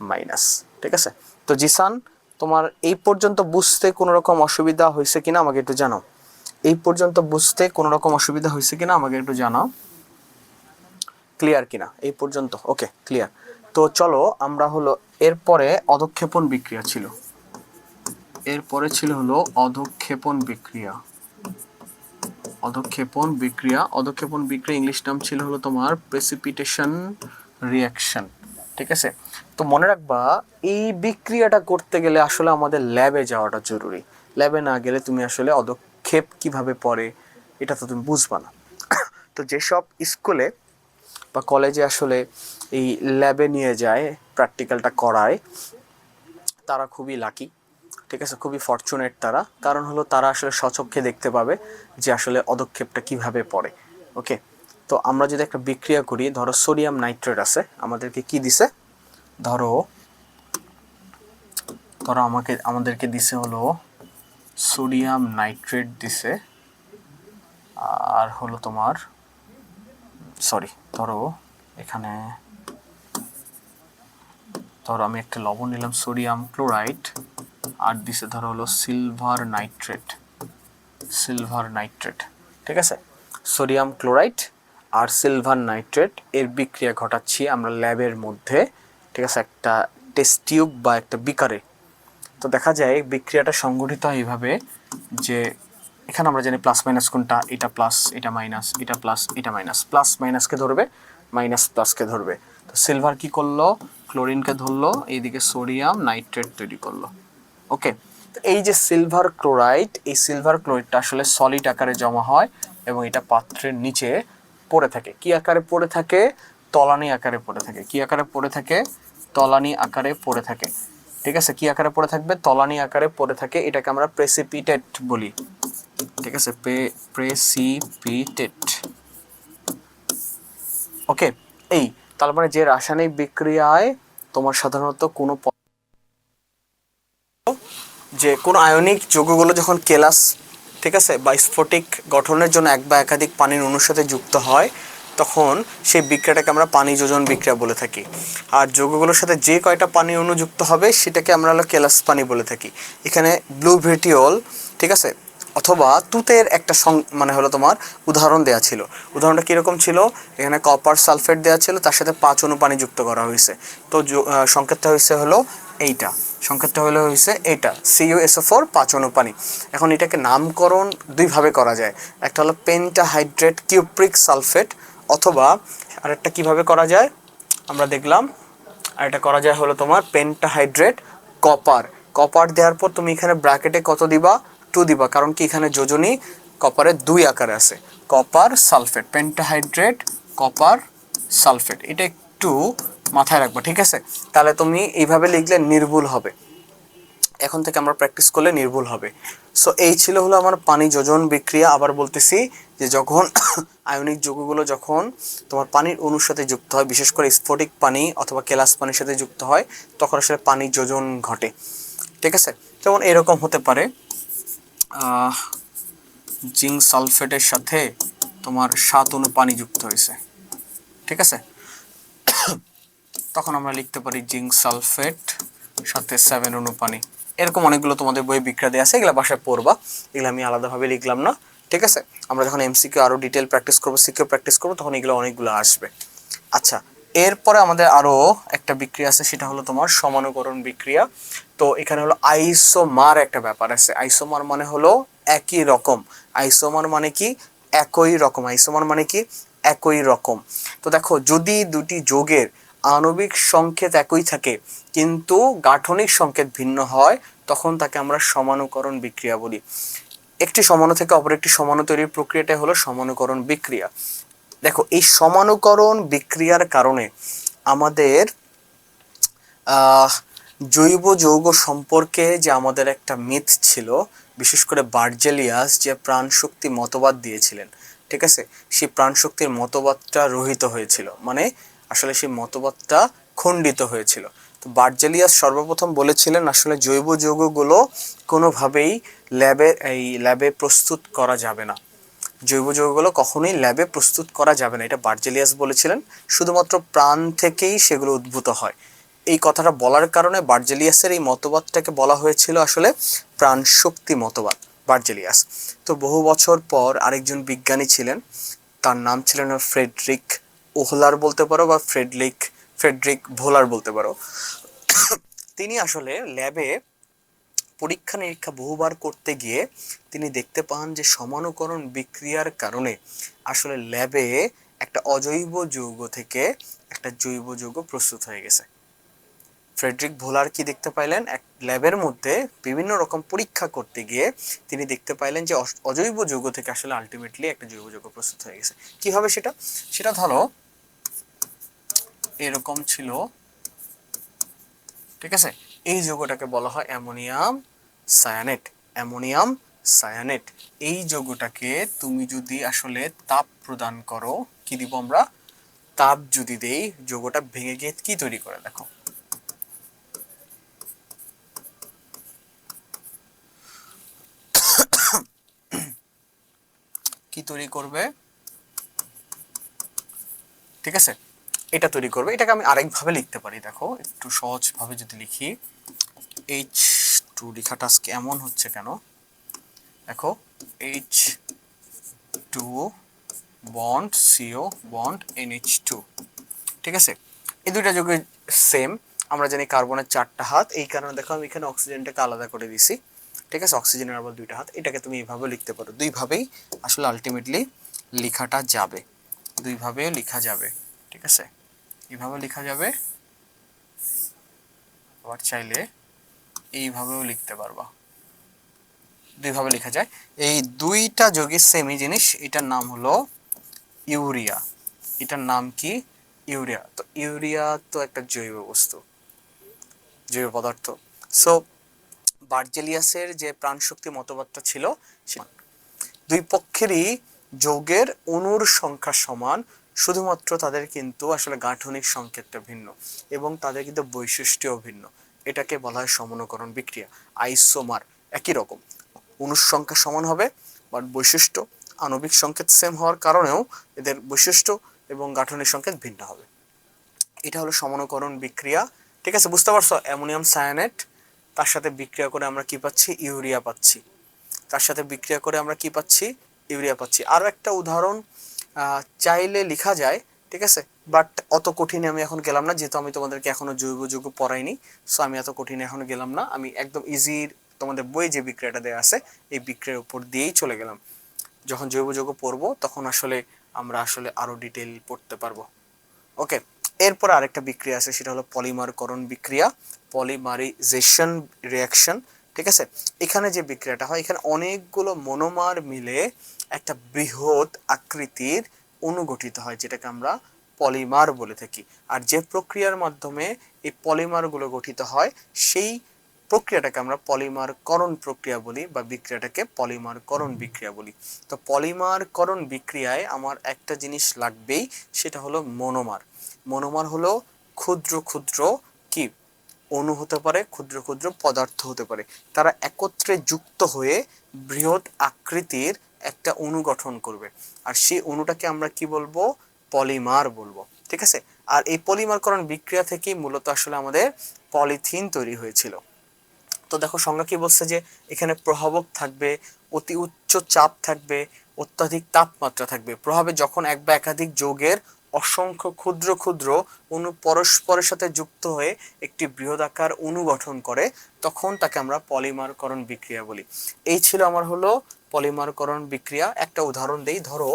মাইনাস, ঠিক আছে। তো জিসান, তোমার এই পর্যন্ত বুঝতে কোনো রকম অসুবিধা হয়েছে কিনা আমাকে একটু জানাও। এই পর্যন্ত বুঝতে কোনো রকম অসুবিধা হয়েছে কিনা আমাকে একটু জানাও। ক্লিয়ার কিনা এই পর্যন্ত? ওকে, ক্লিয়ার। তো চলো আমরা হলো এরপরে অধঃক্ষেপণ বিক্রিয়া ছিল, এরপরে ছিল হলো অধঃক্ষেপণ বিক্রিয়া। অধঃক্ষেপণ বিক্রিয়া, অধঃক্ষেপণ বিক্রিয়া ইংলিশ নাম ছিল হলো তোমার প্রেসিপিটেশন রিঅ্যাকশন, ঠিক আছে। তো মনে রাখবা এই বিক্রিয়াটা করতে গেলে আসলে আমাদের ল্যাবে যাওয়াটা জরুরি। ল্যাবে না গেলে তুমি আসলে অধঃক্ষেপ কিভাবে পড়ে এটা তো তুমি বুঝবা না। তো যেসব স্কুলে বা কলেজে আসলে এই ল্যাবে নিয়ে যায়, প্র্যাকটিক্যালটা করায়, তারা খুবই লাকি, ঠিক আছে, খুবই ফরচুনেট তারা। কারণ হলো তারা আসলে স্বচক্ষে দেখতে পাবে যে আসলে অধঃক্ষেপটা কিভাবে পড়ে। ওকে, তো আমরা যদি একটা বিক্রিয়া করি, ধরো সোডিয়াম নাইট্রেট আছে, আমাদেরকে কি দিছে? ধরো আমাদেরকে দিছে হলো সোডিয়াম নাইট্রেট দিছে, আর হলো তোমার সরি ধরো এখানে ধরো আমি একটা লবণ নিলাম সোডিয়াম ক্লোরাইড, আর দিছে ধরো হলো সিলভার নাইট্রেট, ঠিক আছে। সোডিয়াম ক্লোরাইড আর সিলভার নাইট্রেট এর বিক্রিয়া ঘটাচ্ছি আমরা ল্যাবের মধ্যে, ঠিক আছে, একটা টেস্ট টিউব বা একটা বিকারে। তো দেখা যায় বিক্রিয়াটা সংঘটিত হয় এইভাবে যে এখানে আমরা জানি প্লাস মাইনাস কোনটা, এটা প্লাস এটা মাইনাস, এটা প্লাস এটা মাইনাস, প্লাস মাইনাসকে ধরবে, মাইনাস প্লাসকে ধরবে। তো সিলভার কি করলো, ক্লোরিনকে ধরলো, এইদিকে সোডিয়াম নাইট্রেট তৈরি করলো। ওকে, তো এই যে সিলভার ক্লোরাইড, এই সিলভার ক্লোরাইডটা আসলে সলিড আকারে জমা হয় এবং এটা পাত্রের নিচে পড়ে থাকে। কি আকারে পড়ে থাকে? তলানি আকারে পড়ে থাকে। কি আকারে পড়ে থাকে? তলানি আকারে পড়ে থাকে, ঠিক আছে। কি আকারে পড়ে থাকবে? তলানি আকারে পড়ে থাকে। এটাকে আমরা প্রেসিপিটেট বলি, ঠিক আছে, প্রেসিপিটেট। ওকে, এই তার মানে যে রাসায়নিক বিক্রিয়ায় তোমার সাধারণত কোনো যে কোনো আয়নিক যৌগগুলো যখন কেলাস, ঠিক আছে, বা স্ফটিক গঠনের জন্য এক বা একাধিক পানির অণুর সাথে যুক্ত হয়, তখন সেই বিক্রিয়াটাকে আমরা পানি যোজন বিক্রিয়া বলে থাকি। আর যৌগগুলোর সাথে যে কয়টা পানি অণু যুক্ত হবে সেটাকে আমরা হলো কেলাস পানি বলে থাকি। এখানে ব্লু ভিটিওল, ঠিক আছে, অথবা তুতের একটা মানে হলো তোমার উদাহরণ দেওয়া ছিল। উদাহরণটা কীরকম ছিল? এখানে কপার সালফেট দেওয়া ছিল, তার সাথে 5 অণু পানি যুক্ত করা হয়েছে। তো সংকেতটা হয়েছে হলো এইটা, সংকেতটা হয়েছে এটা CuSO4 5 অণু পানি। এখন এটাকে নামকরণ দুইভাবে করা যায়, একটা হলো পেন্টাহাইড্রেট কিউপ্রিক সালফেট, অথবা আরেকটা কিভাবে করা যায় আমরা দেখলাম, আর এটা করা যায় হলো তোমার পেন্টাহাইড্রেট কপার দেওয়ার পর তুমি এখানে ব্র্যাকেটে কত দিবা? 2 দিবা, কারণ কি এখানে যোজনী কপারের 2 আকারে আছে। Copper sulphate, pentahydrate copper sulphate, এটা একটু মাথায় রাখবা, ঠিক আছে। তাহলে তুমি এইভাবে লিখলে নির্ভুল হবে, এখন থেকে আমরা প্র্যাকটিস করলে নির্ভুল হবে। সো এই ছিল হলো আমার পানি যোজন বিক্রিয়া। আবার বলতেছি যে যখন আয়নিক যৌগগুলো যখন তোমার পানির অণুর সাথে যুক্ত হয়, বিশেষ করে স্ফটিক পানি অথবা কেলাস পানির সাথে যুক্ত হয়, তখন আসলে পানি যোজন ঘটে, ঠিক আছে। যেমন এরকম হতে পারে জিঙ্ক সালফেটের সাথে তোমার 7 অণু পানি যুক্ত হয়েছে, ঠিক আছে। তখন আমরা লিখতে পারি জিঙ্ক সালফেট সাথে 7 অণু পানি। এরকম অনেকগুলো তোমাদের বই বিক্রিয়া দেওয়া আছে, এগুলো বাসায় পড়বা, এগুলো আমি আলাদাভাবে লিখলাম না, ঠিক আছে। আমরা যখন MCQ আরও ডিটেল প্র্যাকটিস করবো, সিকিউ প্র্যাকটিস করবো, তখন এগুলো অনেকগুলো আসবে। আচ্ছা, এরপরে আমাদের আরও একটা বিক্রিয়া আছে, সেটা হলো তোমার সমানুকরণ বিক্রিয়া। তো এখানে হলো আইসোমার একটা ব্যাপার আছে। আইসোমার মানে হলো একই রকম। আইসোমার মানে কি? একই রকম। আইসোমার মানে কি? একই রকম। তো দেখো, যদি দুটি যৌগের আণবিক সংকেত একই থাকে কিন্তু গাঠনিক সংকেত ভিন্ন হয়, তখন তাকে আমরা সমানুকরণ বিক্রিয়া বলি। একটি সমাণু থেকে অপর একটি সমাণু তৈরির প্রক্রিয়াটাই হলো সমানুকরণ বিক্রিয়া। দেখো, এই সমানুকরণ বিক্রিয়ার কারণে আমাদের জৈব যৌগ সম্পর্কে যে আমাদের একটা মিথ ছিল, বিশেষ করে বার্জেলিয়াস যে প্রাণশক্তি মতবাদ দিয়েছিলেন, ঠিক আছে, সেই প্রাণশক্তির মতবাদটা রহিত হয়েছিল, মানে আসলে সেই মতবাদটা খণ্ডিত হয়েছিল। তো বার্জেলিয়াস সর্বপ্রথম বলেছিলেন আসলে জৈব যৌগগুলো কোনোভাবেই ল্যাবে প্রস্তুত করা যাবে না। জৈব যৌগগুলো কখনোই ল্যাবে প্রস্তুত করা যাবে না, এটা বার্জেলিয়াস বলেছিলেন। শুধুমাত্র প্রাণ থেকেই সেগুলো উদ্ভূত হয়। এই কথাটা বলার কারণে বার্জেলিয়াসের এই মতবাদটাকে বলা হয়েছিল আসলে প্রাণশক্তি মতবাদ, বার্জেলিয়াস। তো বহু বছর পর আরেকজন বিজ্ঞানী ছিলেন, তার নাম ছিলেন ফ্রেডরিক ওহলার বলতে পারো, বা ফ্রেডরিক ভোলার বলতে পারো। তিনি আসলে ল্যাবে পরীক্ষা নিরীক্ষা বহুবার করতে গিয়ে তিনি দেখতে পান যে সমানুকরণ বিক্রিয়ার কারণে আসলে ল্যাবে একটা অজৈব যৌগ থেকে একটা জৈব যৌগ প্রস্তুত হয়ে গেছে। ফ্রেডরিক ভোলার কি দেখতে পাইলেন? এক ল্যাবের মধ্যে বিভিন্ন রকম পরীক্ষা করতে গিয়ে তিনি দেখতে পাইলেন যে অজৈব যৌগ থেকে আসলে আলটিমেটলি একটা জৈব যৌগ প্রস্তুত হয়ে গেছে। কিভাবে সেটা? সেটা ধরো এরকম ছিল, ঠিক আছে। এই যৌগটাকে বলা হয় অ্যামোনিয়াম সায়ানেট। অ্যামোনিয়াম সায়ানেট, এই যৌগটাকে তুমি যদি আসলে তাপ প্রদান করো, কি দিব আমরা? তাপ যদি দেই, যৌগটা ভেঙে গিয়ে কি তৈরি করে? দেখো, কি তৈরি করবে, ঠিক আছে, এটা তৈরি করবে। এটাকে আমি আরেকভাবে লিখতে পারি, দেখো একটু সহজভাবে যদি লিখি, H2 লেখাটা আজকে এমন হচ্ছে কেন, দেখো H2 bond CO bond NH2, ঠিক আছে, এই দুইটা যৌগ সেম। আমরা জানি কার্বনের 4টা হাত, এই কারণে দেখো আমি এখানে অক্সিজেনটাকে আলাদা করে দিছি, ঠিক আছে, অক্সিজেনের আবার 2টা হাত। এটাকে তুমি এইভাবে লিখতে পারো, দুইভাবেই আসলে আলটিমেটলি লেখাটা যাবে, দুইভাবে লেখা যাবে, ঠিক আছে, এইভাবে লেখা যাবে, আবার চাইলে এইভাবেও লিখতে পারবা, দুইভাবে লেখা যায়। এই দুইটা যৌগের সেমই জিনিস, এটার নাম হলো ইউরিয়া। এটার নাম কি, ইউরিয়া। তো ইউরিয়া তো একটা জৈব বস্তু, জৈব পদার্থ। সো বার্জেলিয়াসের যে প্রাণশক্তি মতবাদটা ছিল, দুই পক্ষেরই যৌগের অণুর সংখ্যা সমান, শুধুমাত্র তাদের কিন্তু আসলে গাঠনিক সংকেতটা ভিন্ন এবং তাদের কিন্তু বৈশিষ্ট্যও ভিন্ন। এটাকে বলা হয় সমনকরণ বিক্রিয়া। আইসোমার একই রকম, অণুর সংখ্যা সমান হবে, বাট বৈশিষ্ট্য আণবিক সংকেত সেম হওয়ার কারণেও এদের বৈশিষ্ট্য এবং গাঠনিক সংকেত ভিন্ন হবে। এটা হলো সমনকরণ বিক্রিয়া, ঠিক আছে, বুঝতে পারছো? অ্যামোনিয়াম সায়ানেট, তার সাথে বিক্রিয়া করে আমরা কি পাচ্ছি, ইউরিয়া পাচ্ছি, তার সাথে বিক্রিয়া করে আমরা কি পাচ্ছি, ইউরিয়া পাচ্ছি। আরও একটা উদাহরণ চাইলে লেখা যায়, ঠিক আছে, বাট অত কঠিনে আমি এখন গেলাম না, যেহেতু আমি তোমাদেরকে এখনো জৈব যৌগ পড়াইনি, সো আমি এত কঠিনে এখনো গেলাম না, আমি একদম ইজি তোমাদের বইয়ে যে বিক্রিয়াটা দেওয়া আছে এই বিক্রিয়ার উপর দিয়েই চলে গেলাম। যখন জৈব যৌগ পড়বো তখন আসলে আমরা আসলে আরো ডিটেইল পড়তে পারবো। ওকে, এরপর আরেকটা বিক্রিয়া আছে, সেটা হলো পলিমারকরণ বিক্রিয়া, পলিমারাইজেশন রিঅ্যাকশন, ঠিক আছে। এখানে যে বিক্রিয়াটা হয়, এখানে অনেকগুলো মনোমার মিলে একটা বৃহৎ আকৃতির অণু গঠিত হয়, যেটাকে আমরা পলিমার বলে থাকি। আর যে প্রক্রিয়ার মাধ্যমে এই পলিমারগুলো গঠিত হয় সেই প্রক্রিয়াটাকে আমরা পলিমারকরণ প্রক্রিয়া বলি, বা বিক্রিয়াটাকে পলিমারকরণ বিক্রিয়া বলি। তো পলিমারকরণ বিক্রিয়ায় আমার একটা জিনিস লাগবেই, সেটা হলো মনোমার। মনোমার হলো ক্ষুদ্র ক্ষুদ্র কি অণু হতে পারে, ক্ষুদ্র ক্ষুদ্র পদার্থ হতে পারে, তারা একত্রে যুক্ত হয়ে বৃহৎ আকৃতির একটা অণু গঠন করবে, আর সেই অণুটাকে আমরা কি বলবো, পলিমার বলবো, ঠিক আছে। আর এই পলিমারকরণ বিক্রিয়া থেকেই মূলত আসলে আমাদের পলিথিন তৈরি হয়েছিল। তো দেখো সংজ্ঞা কি বলছে, যে এখানে প্রভাবক থাকবে, অতি উচ্চ চাপ থাকবে, অত্যাধিক তাপমাত্রা থাকবে। প্রভাবে যখন এক বা একাধিক যৌগের অসংখ্য ক্ষুদ্র ক্ষুদ্র অণু পরস্পরের সাথে যুক্ত হয়ে একটি বৃহদাকার অণু গঠন করে, তখন তাকে আমরা পলিমারকরণ বিক্রিয়া বলি। এই ছিল আমার হলো পলিমারকরণ বিক্রিয়া। একটা উদাহরণ দেই, ধরো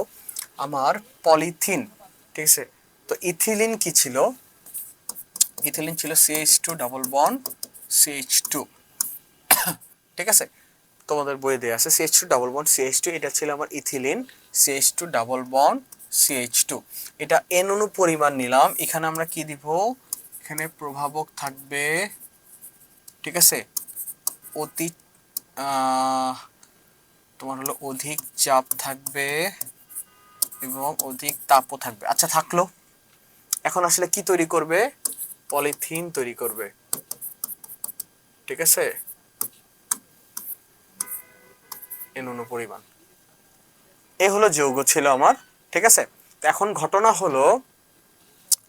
আমার পলিথিন, ঠিক আছে, তো ইথিলিন কি ছিল, ইথিলিন ছিল CH2 ডাবল বন্ড CH2, ঠিক আছে, তোমাদের বইয়ে দেয়া আছে CH2 ডাবল বন্ড CH2, এটা ছিল আমার ethylene, CH2 double bond CH2। এটা N অণু পরিমাণ নিলাম, এখানে আমরা কি দিব, এখানে প্রভাবক থাকবে, ঠিক আছে, অতি তোমার হলো অধিক চাপ থাকবে এবং অধিক তাপও থাকবে। আচ্ছা থাকলো, এখন আসলে কি তৈরি করবে, পলিথিন তৈরি করবে, ঠিক আছে, N অণু পরিমাণ। এই হলো যৌগ ছিল আমার, ঠিক আছে। এখন ঘটনা হলো,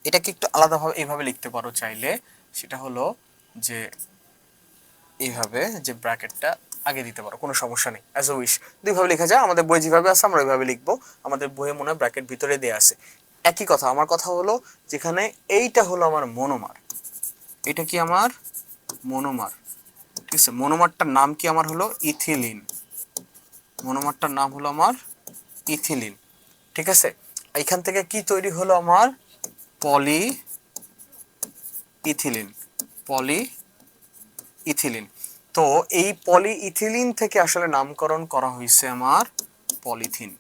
এটাকে একটু আলাদাভাবে এইভাবে লিখতে পারো চাইলে, সেটা হলো যে এইভাবে, যে ব্র্যাকেটটা আগে দিতে পারো, কোনো সমস্যা নেই, অ্যাজ এ উইশ, দুইভাবে লেখা যায়, আমাদের বই যেভাবে আছে আমরা ওইভাবে লিখবো, আমাদের বইয়ে মনে হয় ব্র্যাকেট ভিতরে দেয়া আছে। একই কথা, আমার কথা হলো যেখানে এইটা হলো আমার মনোমার, এটা কি আমার মনোমার, ঠিক আছে, মনোমারটার নাম কি আমার হলো ইথিলিন, মনোমারটার নাম হলো আমার ইথিলিন, ঠিক আছে। এখান থেকে কি তৈরি হলো আমার পলি ইথিলিন, পলি ইথিলিন। তো এই পলি ইথিলিন থেকে আসলে নামকরণ করা হয়েছে আমার পলিথিন।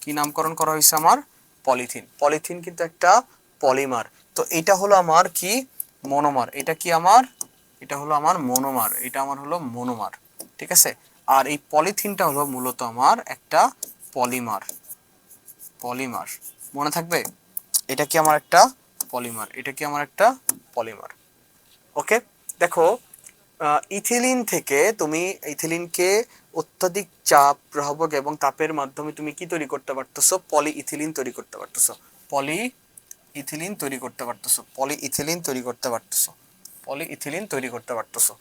কি নামকরণ করা হয়েছে আমার, পলিথিন। পলিথিন কিন্তু একটা পলিমার। তো এটা হলো আমার কি, মনোমার। এটা কি আমার, এটা হলো আমার মনোমার, এটা আমার হলো মনোমার, ঠিক আছে। আর এই পলিথিনটা হলো মূলত আমার একটা পলিমার, পলিমার, মনে থাকবে, এটা কি আমার একটা পলিমার, এটা কি আমার একটা পলিমার। ওকে, দেখো ইথিলিন থেকে তুমি ইথিলিনকে অত্যাধিক চাপ, প্রভাবক এবং তাপের মাধ্যমে তুমি কি তৈরি করতে পারতেছো? পলিইথিলিন তৈরি করতে পারতেছো। পলিইথিলিন তৈরি করতে পারতেছো। পলিইথিলিন তৈরি করতে পারতেছো। পলিইথিলিন তৈরি করতে পারতেছো।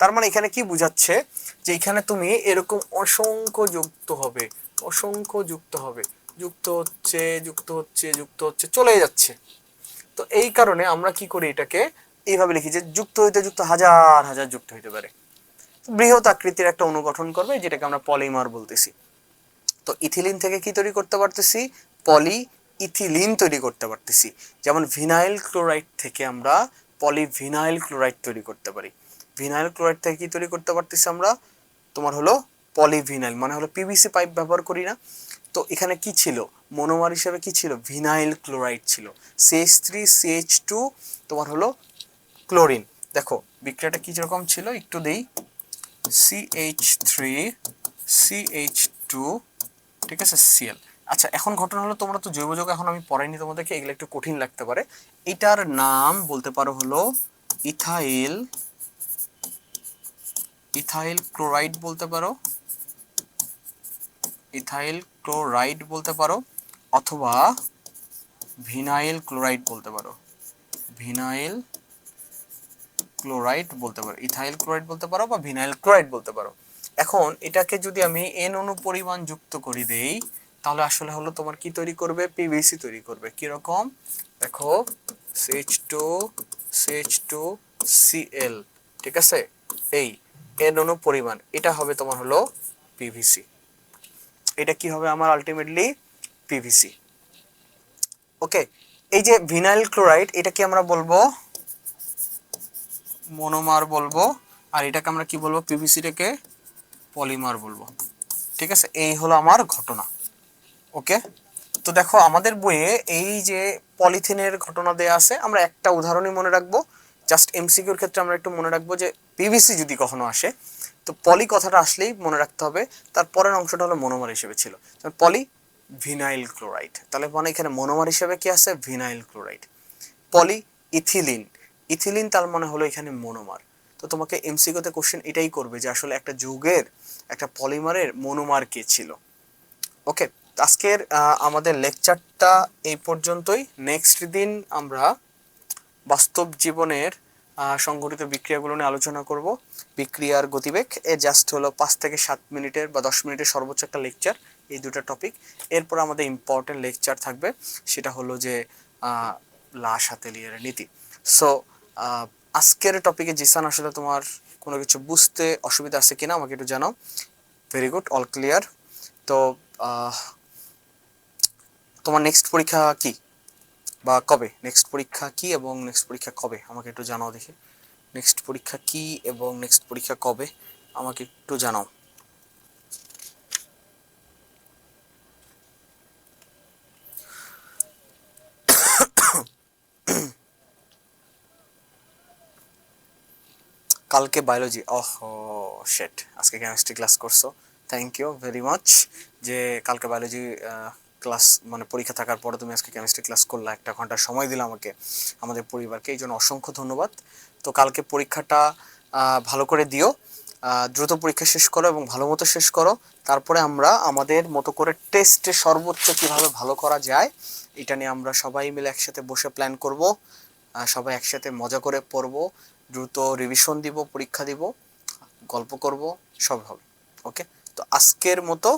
তার মানে এখানে কি বুঝাচ্ছে? যে এখানে তুমি এরকম অসংখ্য যুক্ত হবে, অসংখ্য যুক্ত হবে, যুক্ত হচ্ছে, যুক্ত হচ্ছে, যুক্ত হচ্ছে, চলে যাচ্ছে। তো এই কারণে আমরা কি করি, এটাকে এইভাবে লিখি যে যুক্ত হইতে যুক্ত হাজার হাজার যুক্ত হইতে পারে, বৃহৎ আকৃতির একটা অণু গঠন করবে, যেটাকে আমরা পলিমার বলতেছি। তো ইথিলিন থেকে কি তৈরি করতে পারতেছি? পলি ইথিলিন তৈরি করতে পারতেছি। যেমন ভিনাইল ক্লোরাইড থেকে আমরা পলিভিনাইল ক্লোরাইড তৈরি করতে পারি। ভিনাইল ক্লোরাইড থেকে কি তৈরি করতে পারতেছি আমরা? তোমার হলো পলিভিনাইল, মানে হলো পিভিসি পাইপ ব্যবহার করি না? তো এখানে কি ছিল মনোমার হিসেবে? কি ছিল? ভিনাইল ক্লোরাইড ছিল। CH3CH2 তোমার হলো ক্লোরিন। দেখো বিক্রিয়াটা কি রকম ছিল একটু দেই। CH3CH2, ঠিক আছে, Cl। আচ্ছা, এখন ঘটনা হলো তোমরা তো জৈব যৌগ এখন আমি পড়াইনি তোমাদেরকে, এগুলো একটু কঠিন লাগতে পারে। এটার নাম বলতে পারো হলো ইথাইল, ইথাইল ক্লোরাইড বলতে পারো, ইথাইল ক্লোরাইড বলতে পারো, অথবা ভিনাইল ক্লোরাইড বলতে পারো, ভিনাইল ক্লোরাইড বলতে পারো, ইথাইল ক্লোরাইড বলতে পারো বা ভিনাইল ক্লোরাইড বলতে পারো। এখন এটাকে যদি আমি n অণু পরিমাণ যুক্ত করে দেই, তাহলে আসলে হলো তোমার কি তৈরি করবে? পিভিসি তৈরি করবে। কি রকম? দেখো CH2 CH2 Cl, ঠিক আছে, এই n অণু পরিমাণ, এটা হবে তোমার হলো পিভিসি। এটা কি হবে আমার? Ultimately PVC. ওকে, এই যে ভিনাইল ক্লোরাইড, এটাকে আমরা বলবো মনোমার বলবো, আর এটাকে আমরা কি বলবো? পিভিসিটাকে পলিমার বলবো। ঠিক আছে, এই হলো আমার ঘটনা। ওকে, তো দেখো আমাদের বইয়ে এই যে পলিথিনের ঘটনা দেয়া আছে, আমরা একটা উদাহরণই মনে রাখবো। জাস্ট এমসিকিউর ক্ষেত্রে আমরা একটু মনে রাখবো যে পিভিসি যদি কখনো আসে, তো পলি কথাটা আসলেই মনে রাখতে হবে। তার পরের অংশটা হলো মনোমার হিসেবে ছিল, পলি ভিনাইল ক্লোরাইড। তাহলে মানে এখানে মনোমার হিসেবে কি আছে? Vinyl chloride. Polyethylene, ethylene তার মানে হলো এখানে মনোমার। তো তোমাকে এমসিকিউতে কোশ্চেন এটাই করবে যে আসলে একটা যৌগের, একটা পলিমারের মনোমার কে ছিল। ওকে, আজকের আমাদের লেকচারটা এই পর্যন্তই। নেক্সট দিন আমরা বাস্তব জীবনের সংঘটিত বিক্রিয়াগুলো নিয়ে আলোচনা করব। বিক্রিয়ার গতিবেগ, এ জাস্ট হলো 5 থেকে 7 মিনিটের বা 10 মিনিটের সর্বোচ্চ একটা লেকচার, এই দুটো টপিক। এরপর আমাদের ইম্পর্টেন্ট লেকচার থাকবে, সেটা হলো যে লা শাতেলিয়ের নীতি। সো আজকের টপিকে জিসান, আসলে তোমার কোনো কিছু বুঝতে অসুবিধা আছে কিনা আমাকে একটু জানাও। Very good, all clear. তো তোমার নেক্সট পরীক্ষা কি বা কবে? নেক্সট পরীক্ষা কি এবং নেক্সট পরীক্ষা কবে আমাকে একটু জানাও দেখি। নেক্সট পরীক্ষা কি এবং নেক্সট পরীক্ষা কবে আমাকে একটু জানাও। কালকে বায়োলজি, ওহো শেট, আজকে কেমিস্ট্রি ক্লাস করছো। থ্যাংক ইউ ভেরি মাচ যে কালকে বায়োলজি ক্লাস, মানে পরীক্ষা থাকার পরে তুমি আজকে কেমিস্ট্রি ক্লাস করলা, 1 ঘন্টা সময় দিলা আমাকে, আমাদের পরিবারকে, এই জন্য অসংখ্য ধন্যবাদ। তো কালকে পরীক্ষাটা ভালো করে দিও, দ্রুত পরীক্ষা শেষ করো এবং ভালো মতো শেষ করো। তারপরে আমরা আমাদের মতো করে টেস্টে সর্বোচ্চ কিভাবে ভালো করা যায় এটা নিয়ে আমরা সবাই মিলে একসাথে বসে প্ল্যান করব। সবাই একসাথে মজা করে পড়বো, দ্রুত রিভিশন দিব, পরীক্ষা দিব, গল্প করব, সব হবে। ওকে, তো আজকের মতো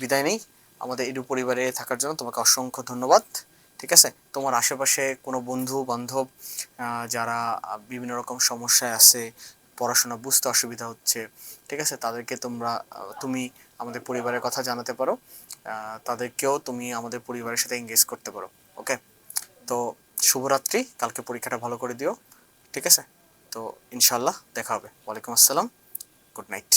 বিদায় নেই। আমাদের এডু পরিবারে থাকার জন্য তোমাকে অসংখ্য ধন্যবাদ। ঠিক আছে, তোমার আশেপাশে কোনো বন্ধু বান্ধব যারা বিভিন্ন রকম সমস্যায় আছে, পড়াশোনা বুঝতে অসুবিধা হচ্ছে, ঠিক আছে, তাদেরকে তুমি আমাদের পরিবারের কথা জানাতে পারো, তাদেরকেও তুমি আমাদের পরিবারের সাথে এঙ্গেজ করতে পারো। ওকে, তো শুভরাত্রি, কালকে পরীক্ষাটা ভালো করে দিও। ঠিক আছে, তো ইনশাল্লাহ দেখা হবে। ওয়ালাইকুম আসসালাম, গুড নাইট।